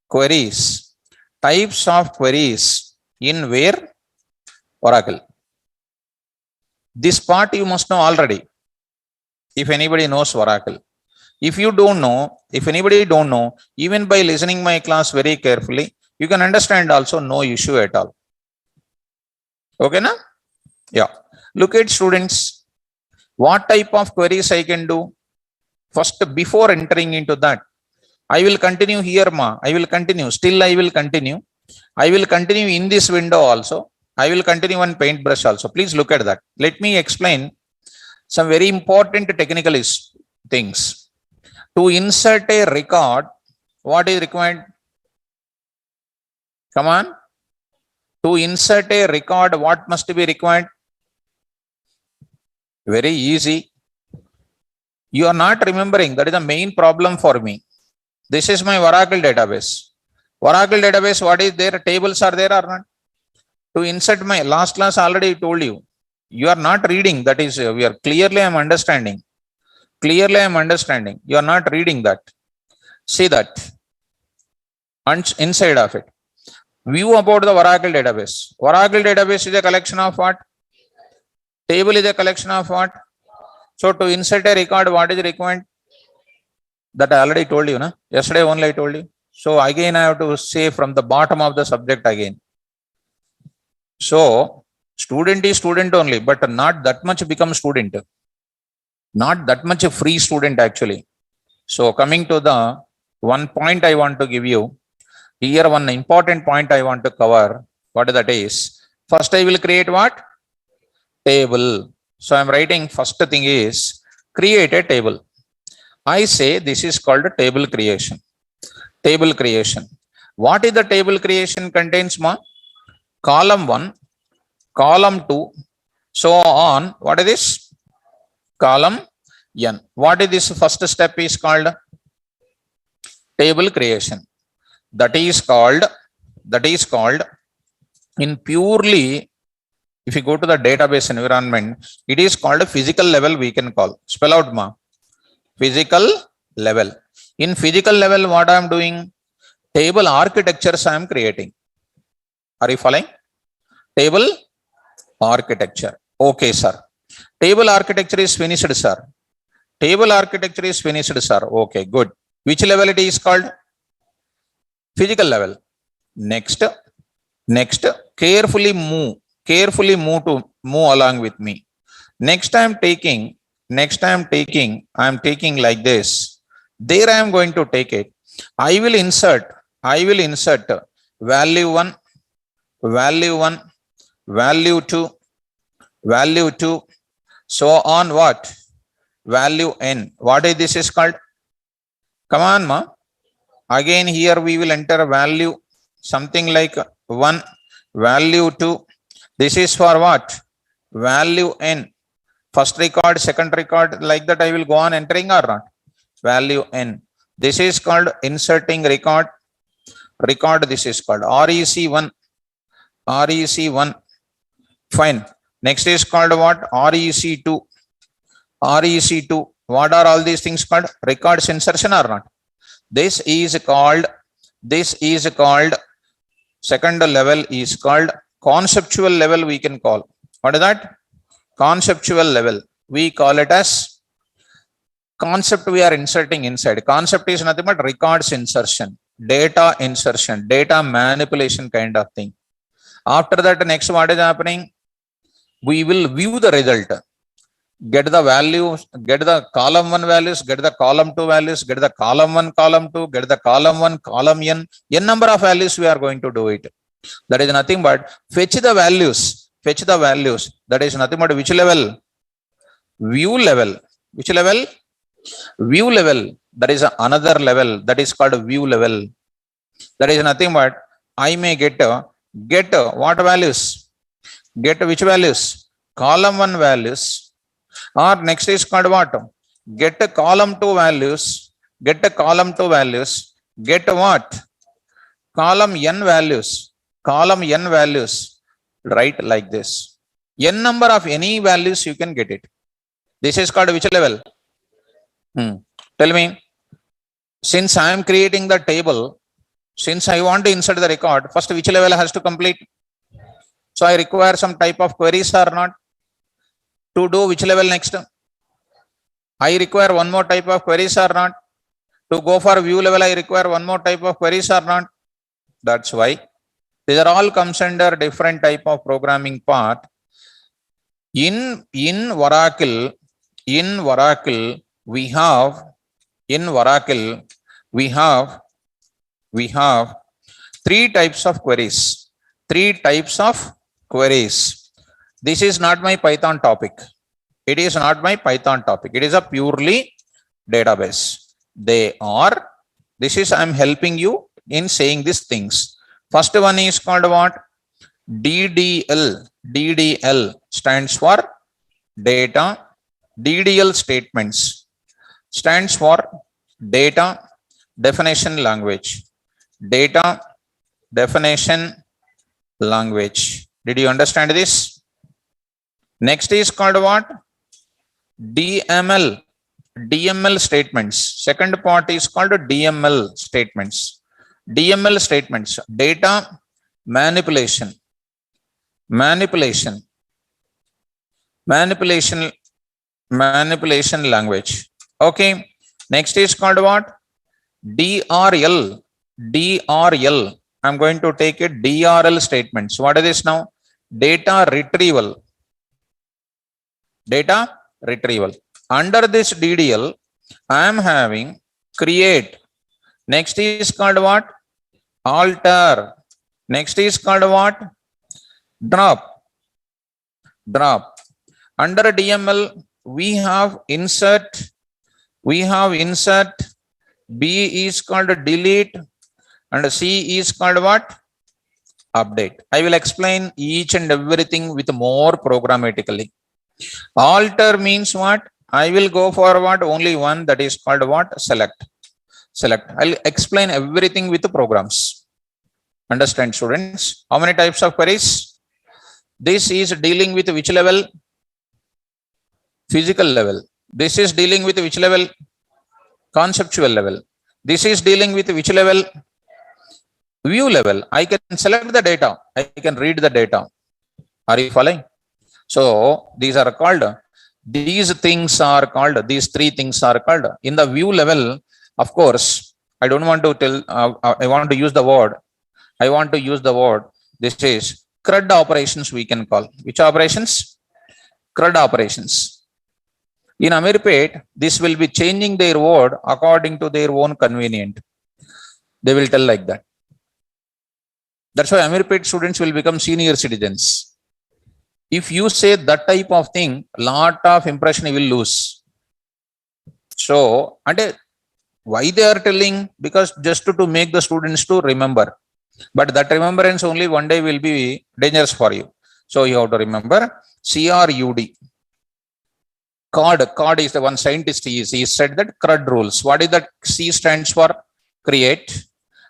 A: Queries. Types of queries in where? Oracle. This part you must know already. If anybody knows Oracle. If you don't know, if anybody don't know, even by listening my class very carefully, you can understand also, no issue at all. Okay, na? Yeah. Look at students. What type of queries I can do? First, before entering into that, I will continue here, ma. I will continue. Still, I will continue. I will continue in this window also. I will continue on paintbrush also. Please look at that. Let me explain some very important technical things. To insert a record, what is required? Come on. To insert a record, what must be required? Very easy. You are not remembering. That is the main problem for me. This is my Oracle database. Oracle database, what is there? Tables are there or not? To insert my last class already told you. You are not reading. That is, we are clearly I am understanding. Clearly I am understanding. You are not reading that. See that. Inside of it. View about the Oracle database. Oracle database is a collection of what? Table is a collection of what? So to insert a record, what is required? That I already told you, na? Yesterday only I told you. So again I have to say from the bottom of the subject again. So student is student only, but not that much become student. Not that much a free student actually. So coming to the one point I want to give you. Here one important point I want to cover. What that is? First I will create what? Table. So I am writing first thing is create a table. I say this is called a table creation. Table creation. What is the table creation contains, ma? Column 1, column 2, so on. What is this? Column n. What is this first step is called? Table creation. That is called in purely, if you go to the database environment, it is called a physical level we can call. Spell out, ma. Physical level. In physical level, what I am doing? Table architectures I am creating. Are you following? Table architecture. Okay, sir. Table architecture is finished, sir. Table architecture is finished, sir. Okay, good. Which level it is called? Physical level. Next, carefully move along with me. Next I am taking like this. There I am going to take it. I will insert value 1, value 2, so on what? Value n. What is this is called? Come on, ma. Again here we will enter value something like 1, value 2. This is for what? Value n. First record, second record, like that I will go on entering or not? Value n. This is called inserting record. This is called REC1. Fine. Next is called what? REC2. REC2. What are all these things called? Records insertion or not? This is called second level is called conceptual level, we can call. What is that? Conceptual level. We call it as concept we are inserting inside. Concept is nothing but records insertion, data insertion, data manipulation kind of thing. After that, next what is happening? We will view the result. Get the values, get the column 1 values, get the column 2 values, get the column 1, column 2, get the column 1, column n number of values we are going to do it. That is nothing but fetch the values. Fetch the values. That is nothing but which level? View level. Which level? View level. That is another level. That is called view level. That is nothing but I may get what values? Get which values? Column 1 values. Or next is called what? Get a column 2 values. Get a column 2 values. Get what? Column n values. Column n values. Write like this. N number of any values you can get it. This is called which level? Tell me. Since I am creating the table, since I want to insert the record, first which level has to complete? So I require some type of queries or not? To do which level next? I require one more type of queries or not? To go for view level, I require one more type of queries or not? That's why these are all comes under different type of programming part. In Oracle, we have three types of queries. This is not my Python topic. It is not my Python topic. It is a purely database. I'm helping you in saying these things. First one is called what? DDL. DDL stands for data. DDL statements stands for data definition language. Data definition language. Did you understand this? Next is called what? DML. DML statements. Second part is called DML statements. DML statements. Data manipulation. Manipulation language. Okay. Next is called what? DRL. DRL. I'm going to take it DRL statements. What is this now? Data retrieval. Data retrieval. Under this DDL, I am having create. Next is called what? Alter. Next is called what? Drop. Under DML, we have insert. B is called delete. And C is called what? Update. I will explain each and everything with more programmatically. Alter means what? I will go for what? Only one, that is called what? Select. I'll explain everything with the programs. Understand, students? How many types of queries? This is dealing with which level? Physical level. This is dealing with which level? Conceptual level. This is dealing with which level? View level. I can select the data. I can read the data. Are you following? So these things are called, these three things are called. In the view level, of course, I don't want to tell, I want to use the word. This is CRUD operations we can call. Which operations? CRUD operations. In Amirpet, this will be changing their word according to their own convenient. They will tell like that. That's why Amirpet students will become senior citizens. If you say that type of thing, lot of impression you will lose. So, and why they are telling? Because just to make the students to remember. But that remembrance only one day will be dangerous for you. So you have to remember CRUD. CORD is the one scientist he said that CRUD rules. What is that? C stands for create.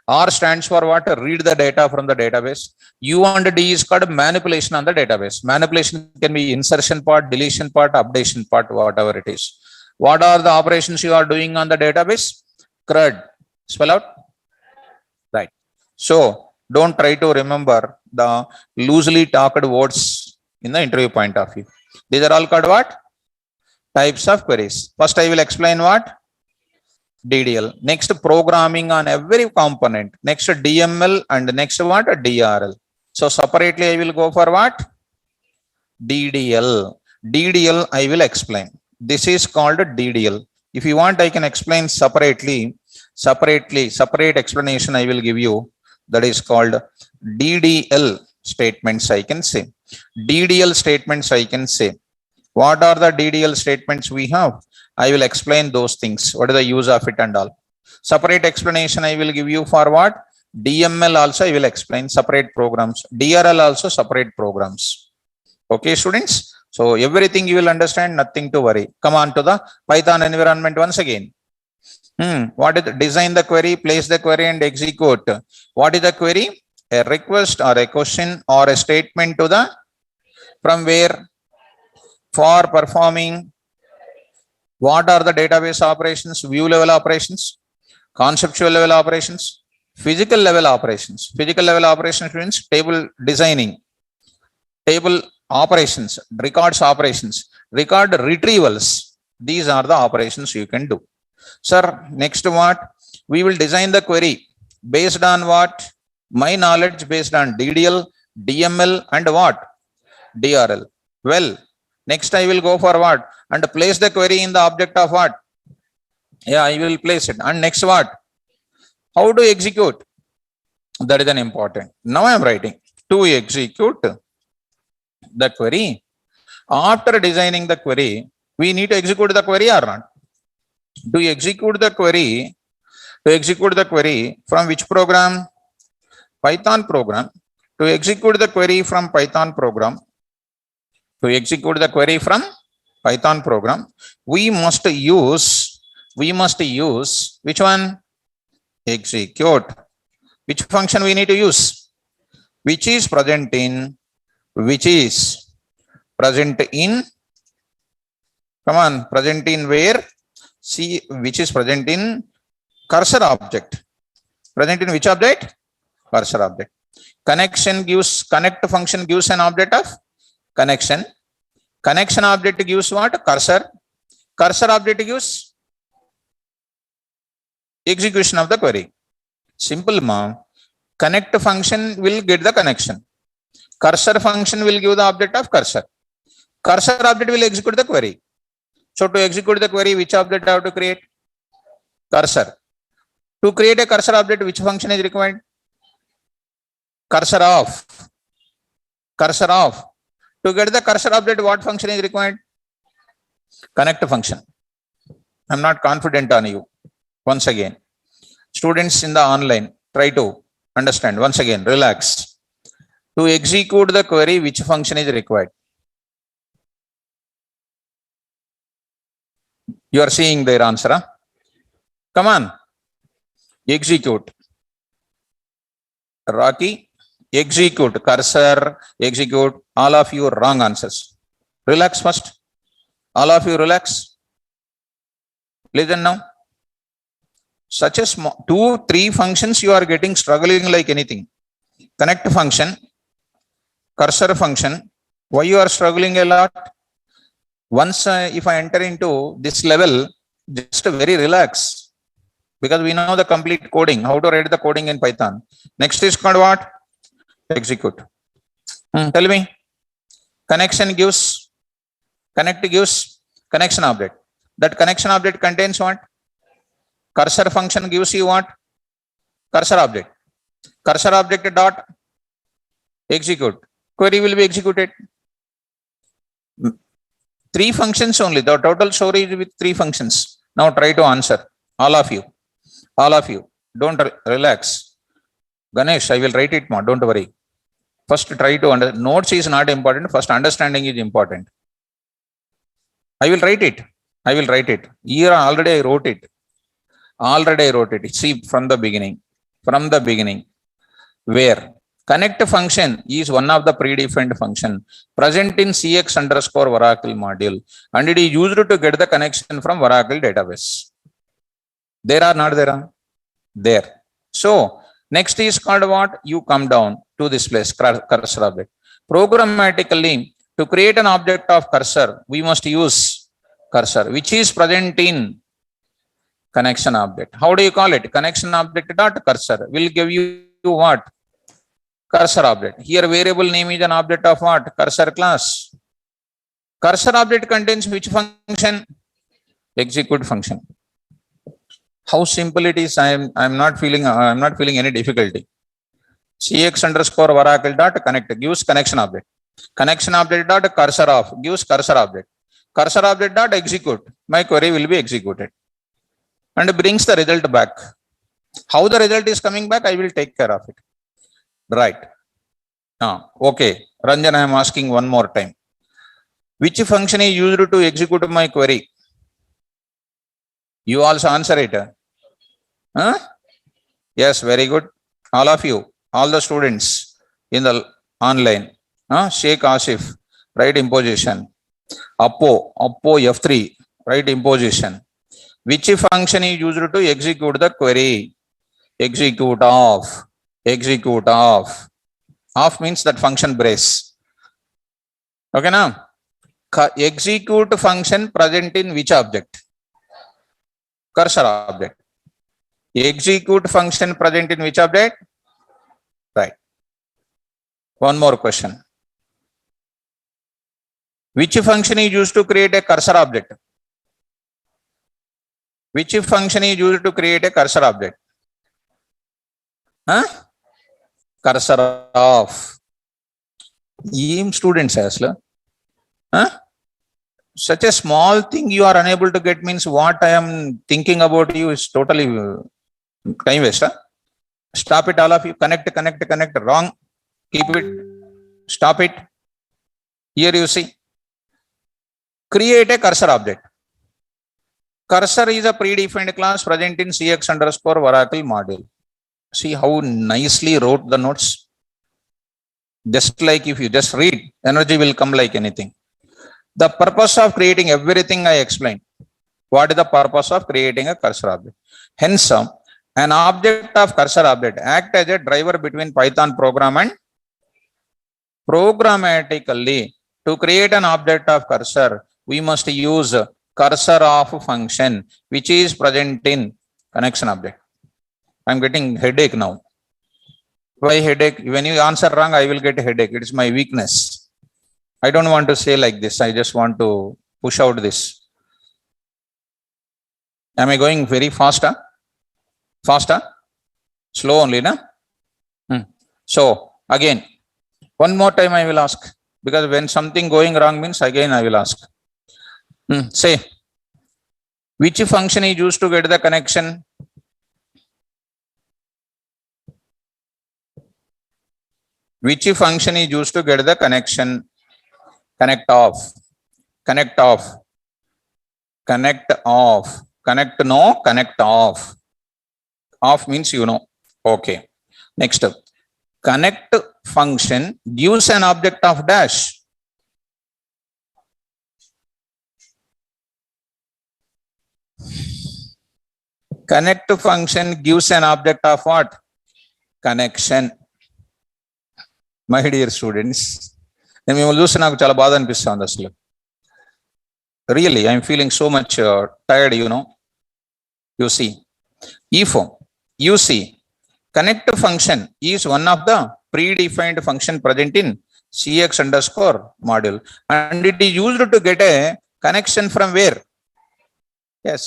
A: R stands for what? Read the data from the database. U and D is called manipulation on the database. Manipulation can be insertion part, deletion part, updation part, whatever it is. What are the operations you are doing on the database? CRUD. Spell out. Right. So don't try to remember the loosely talked words in the interview point of view. These are all called what? Types of queries. First, I will explain what? DDL. Next, programming on every component. Next, DML, and next what? DRL. So separately, I will go for what? DDL. DDL, I will explain. This is called DDL. If you want, I can explain separately. Separate explanation I will give you. That is called DDL statements, I can say. DDL statements, I can say. What are the DDL statements we have? I will explain those things. What is the use of it and all. Separate explanation I will give you for what? DML also I will explain separate programs. DRL also separate programs. Okay, students. So everything you will understand, nothing to worry. Come on to the Python environment once again. What is design the query, place the query and execute. What is the query? A request or a question or a statement to the from where for performing what are the database operations, view level operations, conceptual level operations, physical level operations. Physical level operations means table designing, table operations, records operations, record retrievals. These are the operations you can do. Sir, next what? We will design the query based on what? My knowledge based on DDL, DML and what? DRL. Well, next I will go for what? And place the query in the object of what? Yeah, I will place it. And next what? How to execute? That is an important. Now I am writing to execute the query. After designing the query, we need to execute the query or not? To execute the query from which program? Python program. To execute the query from Python program, we must use which one? Execute. Which function we need to use? Which is present in where? See, which is present in cursor object. Present in which object? Cursor object. Connect function gives an object of connection. Connection object gives what? Cursor. Cursor object gives execution of the query. Simple, ma'am. Connect function will get the connection. Cursor function will give the object of cursor. Cursor object will execute the query. So to execute the query, which object I have to create? Cursor. To create a cursor object, which function is required? Cursor of. To get the cursor object, what function is required? Connect function. I'm not confident on you. Once again, students in the online, try to understand. Once again, relax. To execute the query, which function is required? You are seeing their answer. Huh? Come on. Execute. Rocky, execute. Cursor, execute. All of you wrong answers. Relax first. All of you relax. Listen now. Such a small 2-3 functions you are getting struggling like anything. Connect function, cursor function. Why you are struggling a lot? Once if I enter into this level, just very relax, because we know the complete coding, how to write the coding in Python. Next is called what? Execute. Tell me. Connect gives connection object. That connection object contains what? Cursor function gives you what? Cursor object. Cursor object dot execute. Query will be executed. 3 functions only. The total story is with 3 functions. Now try to answer. All of you. Don't relax. Ganesh, I will write it more. Don't worry. First try to understand. Notes is not important. First understanding is important. I will write it. Here already I wrote it. See from the beginning. from the beginning, where connect function is one of the predefined function present in CX underscore Oracle module, and it is used to get the connection from Oracle database. There are not there? There. So next is called what? You come down to this place, cursor object. Programmatically, to create an object of cursor, we must use cursor, which is present in connection object. How do you call it? Connection object dot cursor will give you what? Cursor object. Here variable name is an object of what? Cursor class. Cursor object contains which function? Execute function. How simple it is. I'm not feeling any difficulty. CX underscore Oracle dot connect gives connection object. Connection object dot cursor of gives cursor object. Cursor object dot execute. My query will be executed and brings the result back. How the result is coming back, I will take care of it. Right. Okay. Ranjan, I am asking one more time. Which function is used to execute my query? You also answer it. Huh? Yes, very good. All of you, all the students in the online. Sheikh Asif, write imposition. Oppo F3, write imposition. Which function is used to execute the query? Execute off. Execute off. Off means that function brace. Okay, now execute function present in which object? Cursor object. Execute function present in which object? Right. One more question. Which function is used to create a cursor object? Which function is used to create a cursor object? Cursor off. Students asla. Such a small thing you are unable to get means what I am thinking about you is totally time waste. Stop it, all of you. Connect. Wrong. Keep it. Stop it. Here you see. Create a cursor object. Cursor is a predefined class present in CX underscore Oracle module. See how nicely wrote the notes. Just like if you just read, energy will come like anything. The purpose of creating everything I explained. What is the purpose of creating a cursor object? Hence, an object of cursor object act as a driver between Python program and programmatically. To create an object of cursor, we must use cursor of function, which is present in connection object. I'm getting headache now. Why headache? When you answer wrong, I will get headache. It is my weakness. I don't want to say like this. I just want to push out this. Am I going very faster? Faster? Slow only, na? So, again, one more time I will ask. Because when something going wrong means, again I will ask. Say, which function is used to get the connection? Which function is used to get the connection? Connect off. Connect off. Connect off. Connect no, connect off. Off means you know. Okay. Next up. Connect function gives an object of dash. Connect function gives an object of what? Connection. My dear students, నేను మిమ్మల్ని చూస్తే నాకు చాలా బాధ అనిపిస్తుంది అసలు. Really, I am feeling so much tired, you know. You see, if you see, connect function is one of the predefined function present in CX underscore module, and it is used to get a connection from where? Yes,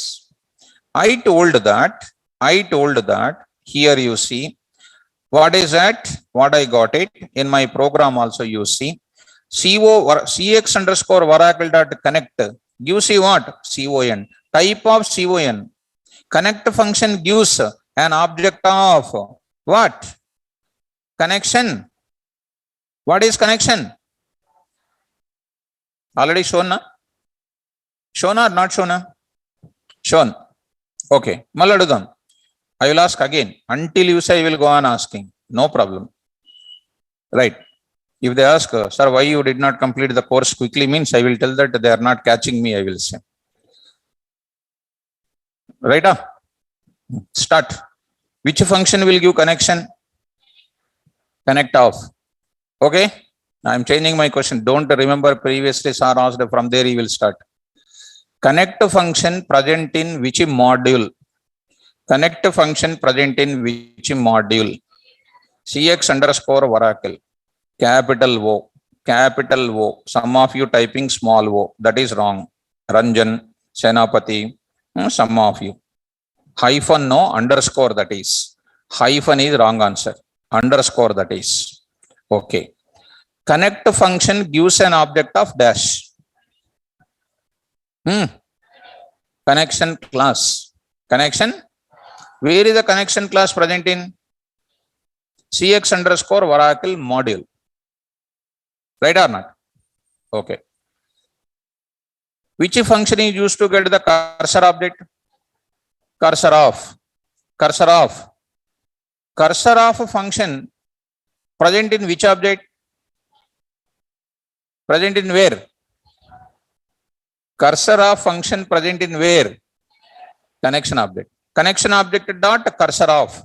A: I told that here you see. What is that? What I got it in my program also you see. CX underscore Oracle dot connect gives you what? CON. Type of CON. Connect function gives an object of what? Connection. What is connection? Already shown, na? Shown or not shown? Shown. Okay. Maladudam. I will ask again. Until you say, I will go on asking. No problem. Right. If they ask, sir, why you did not complete the course quickly, means I will tell that they are not catching me, I will say. Right? Start. Which function will give connection? Connect off. Okay. I am changing my question. Don't remember previously sir asked, from there you will start. Connect function present in which module? Connect function present in which module? CX underscore Oracle. Capital O. Capital O. Some of you typing small o. That is wrong. Ranjan, Senapati, some of you. Hyphen no, underscore that is. Hyphen is wrong answer. Underscore that is. Okay. Connect function gives an object of dash. Connection class. Connection. Where is the connection class present in? CX underscore Oracle module. Right or not? Okay. Which function is used to get the cursor object? Cursor off. Cursor off. Cursor off function present in which object? Present in where? Cursor off function present in where? Connection object. Connection object dot cursor off.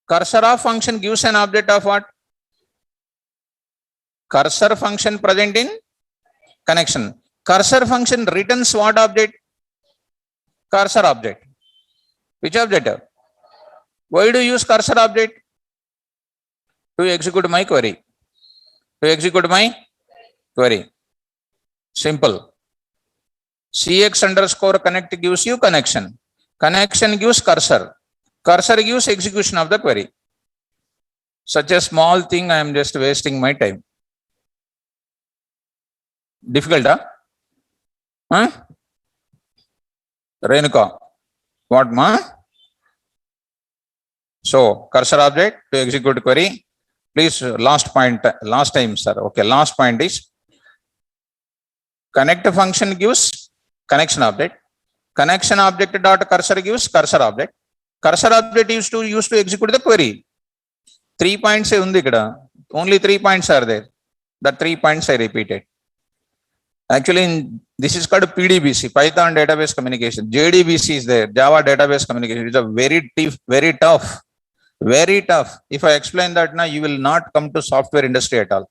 A: Cursor off function gives an object of what? Cursor function present in connection. Cursor function returns what object? Cursor object. Which object? Why do you use cursor object? To execute my query. To execute my query. Simple. CX underscore connect gives you connection. Connection gives cursor. Cursor gives execution of the query. Such a small thing, I am just wasting my time. Difficult, huh? Renuka. What, ma? So, cursor object to execute query. Please, last time, sir. Okay, last point is connect function gives connection object. Connection object dot cursor gives cursor object. Cursor object used to execute the query. 3 points only 3 points are there. The 3 points I repeated. Actually, this is called PDBC, Python Database Communication. JDBC is there, Java Database Communication. It's a very tough. Very tough. If I explain that now, you will not come to software industry at all.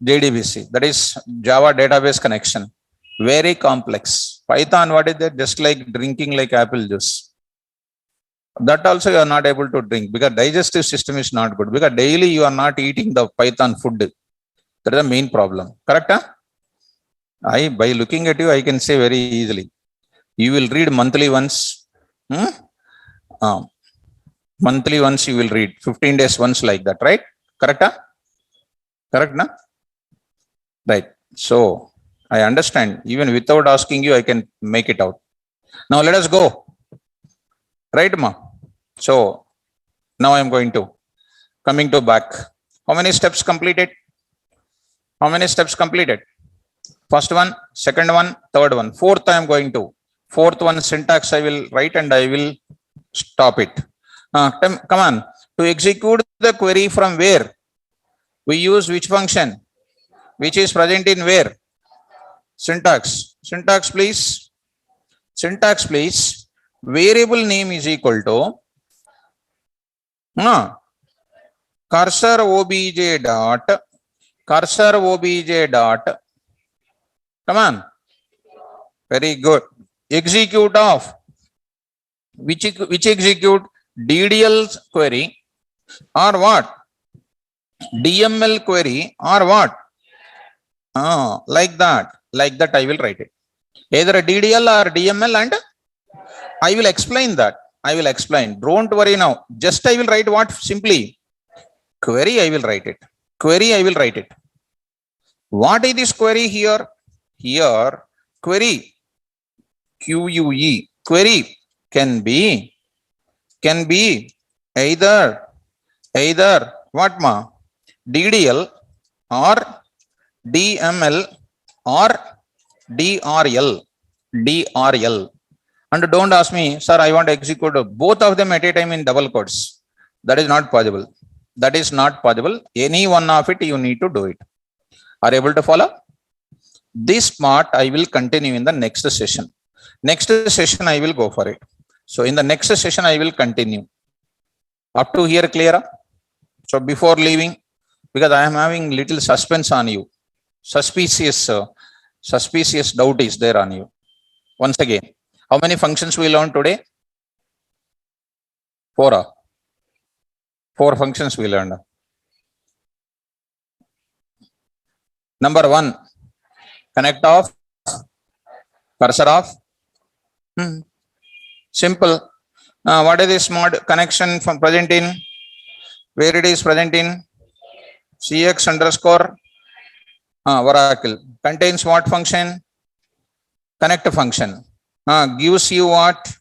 A: JDBC, that is Java Database Connection. Very complex. Python, what is that? Just like drinking like apple juice. That also you are not able to drink because digestive system is not good. Because daily you are not eating the Python food. That is the main problem. Correct? Huh? By looking at you, I can say very easily. You will read monthly once. Monthly once you will read. 15 days once like that, right? Correct? Huh? Correct, na? Right. So, I understand. Even without asking you, I can make it out. Now, let us go. Right, ma? So, now I am going to. Coming to back. How many steps completed? How many steps completed? First one, second one, third one. Fourth I am going to. Fourth one, syntax I will write and I will stop it. Come on. To execute the query from where? We use which function? Which is present in where? Syntax. Syntax please. Syntax please. Variable name is equal to cursor obj dot come on. Very good. Execute of which execute DDL query or what? DML query or what? Like that I will write it. Either a DDL or DML, and I will explain that. I will explain. Don't worry now. Just I will write what? Simply query I will write it. Query I will write it. What is this query here? Here query QUE query can be either what ma? DDL or DML or DRL. And don't ask me, sir, I want to execute both of them at a time in double quotes. That is not possible. That is not possible. Any one of it, you need to do it. Are you able to follow? This part I will continue in the next session. Next session, I will go for it. So in the next session, I will continue. Up to here, clear? So before leaving, because I am having little suspense on you, suspicious doubt is there on you. Once again, how many functions we learned today? 4. 4 functions we learned. Number 1, connect off, cursor off. Simple. What is this mod connection from present in? Where it is present in? CX underscore Oracle. Contains what function? Connect function. Gives you what?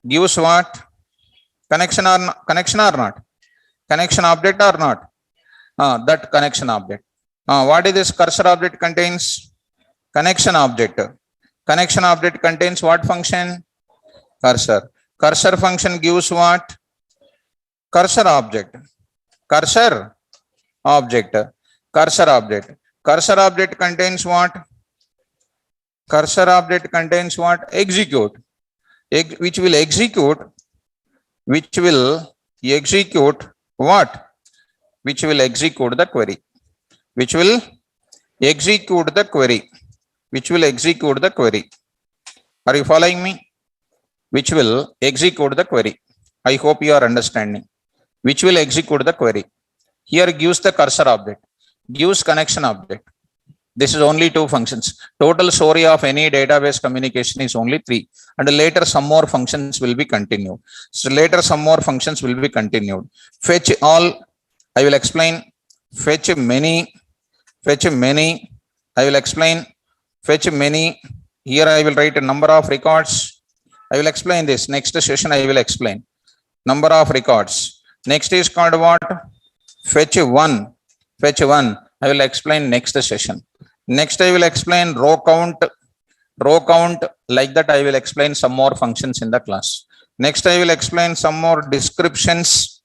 A: Gives what? Connection or not? Connection object or not? That connection object. What is this cursor object contains? Connection object. Connection object contains what function? Cursor. Cursor function gives what? Cursor object. Cursor object. Cursor object. Cursor object contains what? Cursor object contains what? Execute. Which will execute. Which will execute what? Which will execute the query. Which will execute the query. Which will execute the query. Are you following me? Which will execute the query. I hope you are understanding. Which will execute the query. Here gives the cursor object. Gives connection object. This is only 2 functions. Total story of any database communication is only 3. And later some more functions will be continued. So later some more functions will be continued. Fetch all. I will explain. Fetch many. Fetch many. I will explain. Fetch many. Here I will write a number of records. I will explain this. Next session I will explain. Number of records. Next is called what? Fetch 1. Fetch 1. I will explain next session. Next I will explain row count. Row count. Like that I will explain some more functions in the class. Next I will explain some more descriptions.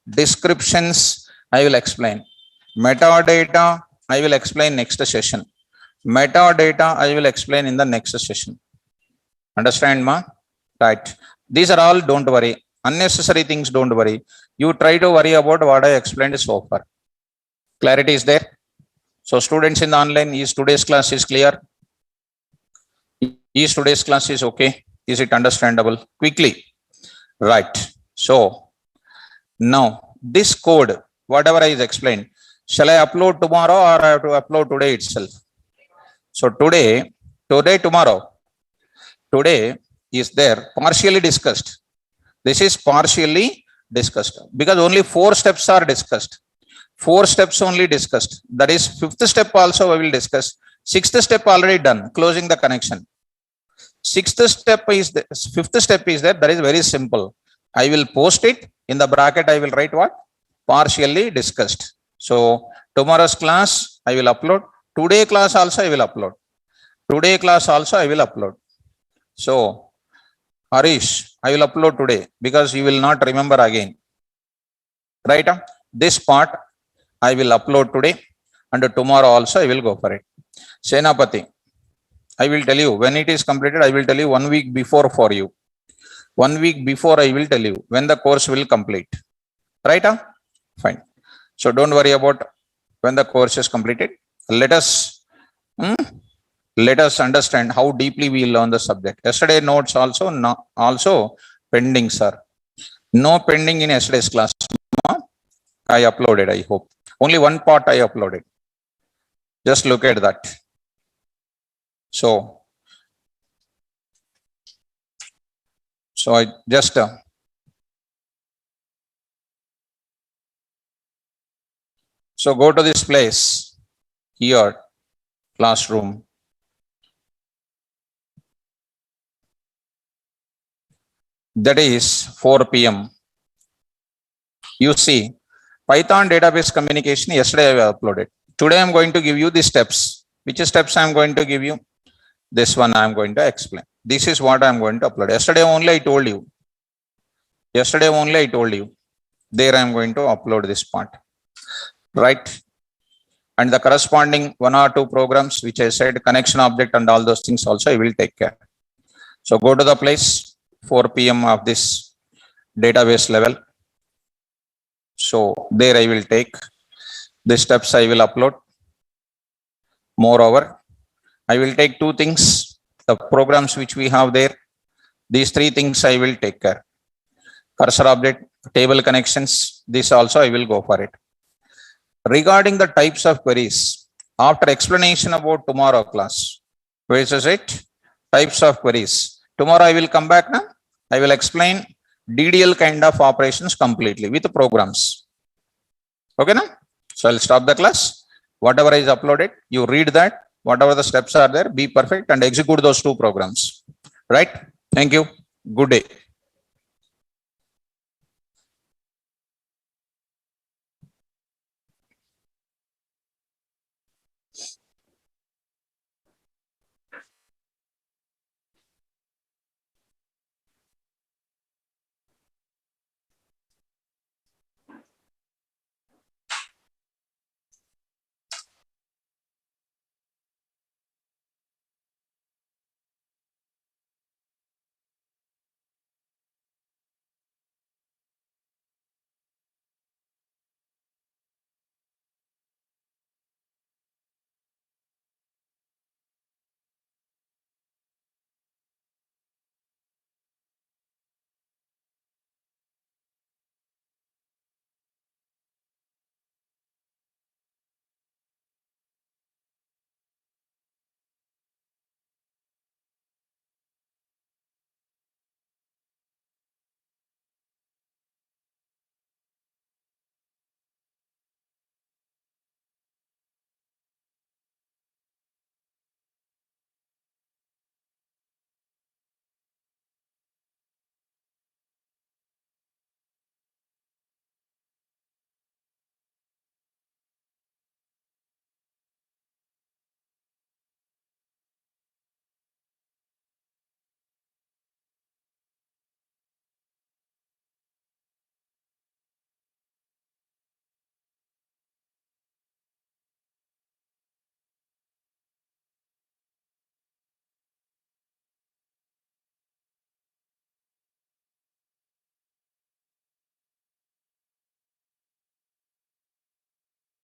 A: Descriptions I will explain. Metadata I will explain next session. Metadata I will explain in the next session. Understand, ma? Right. These are all, don't worry. Unnecessary things, don't worry. You try to worry about what I explained so far. Clarity is there? So students in the online, is today's class is clear? Is today's class is okay? Is it understandable? Quickly. Right. So now this code, whatever I explained, shall I upload tomorrow or I have to upload today itself? So today, tomorrow, today is there partially discussed. This is partially discussed because only 4 steps are discussed. 4 steps only discussed. That is 5th step also we will discuss. 6th step already done, closing the connection. 6th step is the 5th step is there. That is very simple. I will post it in the bracket. I will write what? Partially discussed. So tomorrow's class I will upload. Today class also I will upload. Today class also I will upload. So Harish, I will upload today because you will not remember again. Right? This part I will upload today and tomorrow also I will go for it. Senapati, I will tell you when it is completed. I will tell you 1 week before for you. 1 week before I will tell you when the course will complete. Right? Fine. So don't worry about when the course is completed. Let us understand how deeply we learn the subject. Yesterday notes also pending, sir. No pending in yesterday's class. I uploaded, I hope. Only one part I uploaded. Just look at that. So I just so go to this place here, classroom. That is 4 p.m. You see, Python database communication yesterday I uploaded. Today I am going to give you the steps. Which steps I am going to give you? This one I am going to explain. This is what I'm going to upload. Yesterday only I told you. There I'm going to upload this part, right? And the corresponding 1 or 2 programs which I said, connection object and all those things also I will take care. So go to the place 4 p.m. of this database level. So there I will take the steps I will upload. Moreover, I will take 2 things, the programs which we have there. These 3 things I will take care. Cursor object, table connections, this also I will go for it. Regarding the types of queries, after explanation about tomorrow class, where is it? Types of queries. Tomorrow I will come back now. I will explain DDL kind of operations completely with the programs. Okay now? So I'll stop the class. Whatever is uploaded, you read that. Whatever the steps are there, be perfect and execute those 2 programs. Right? Thank you. Good day.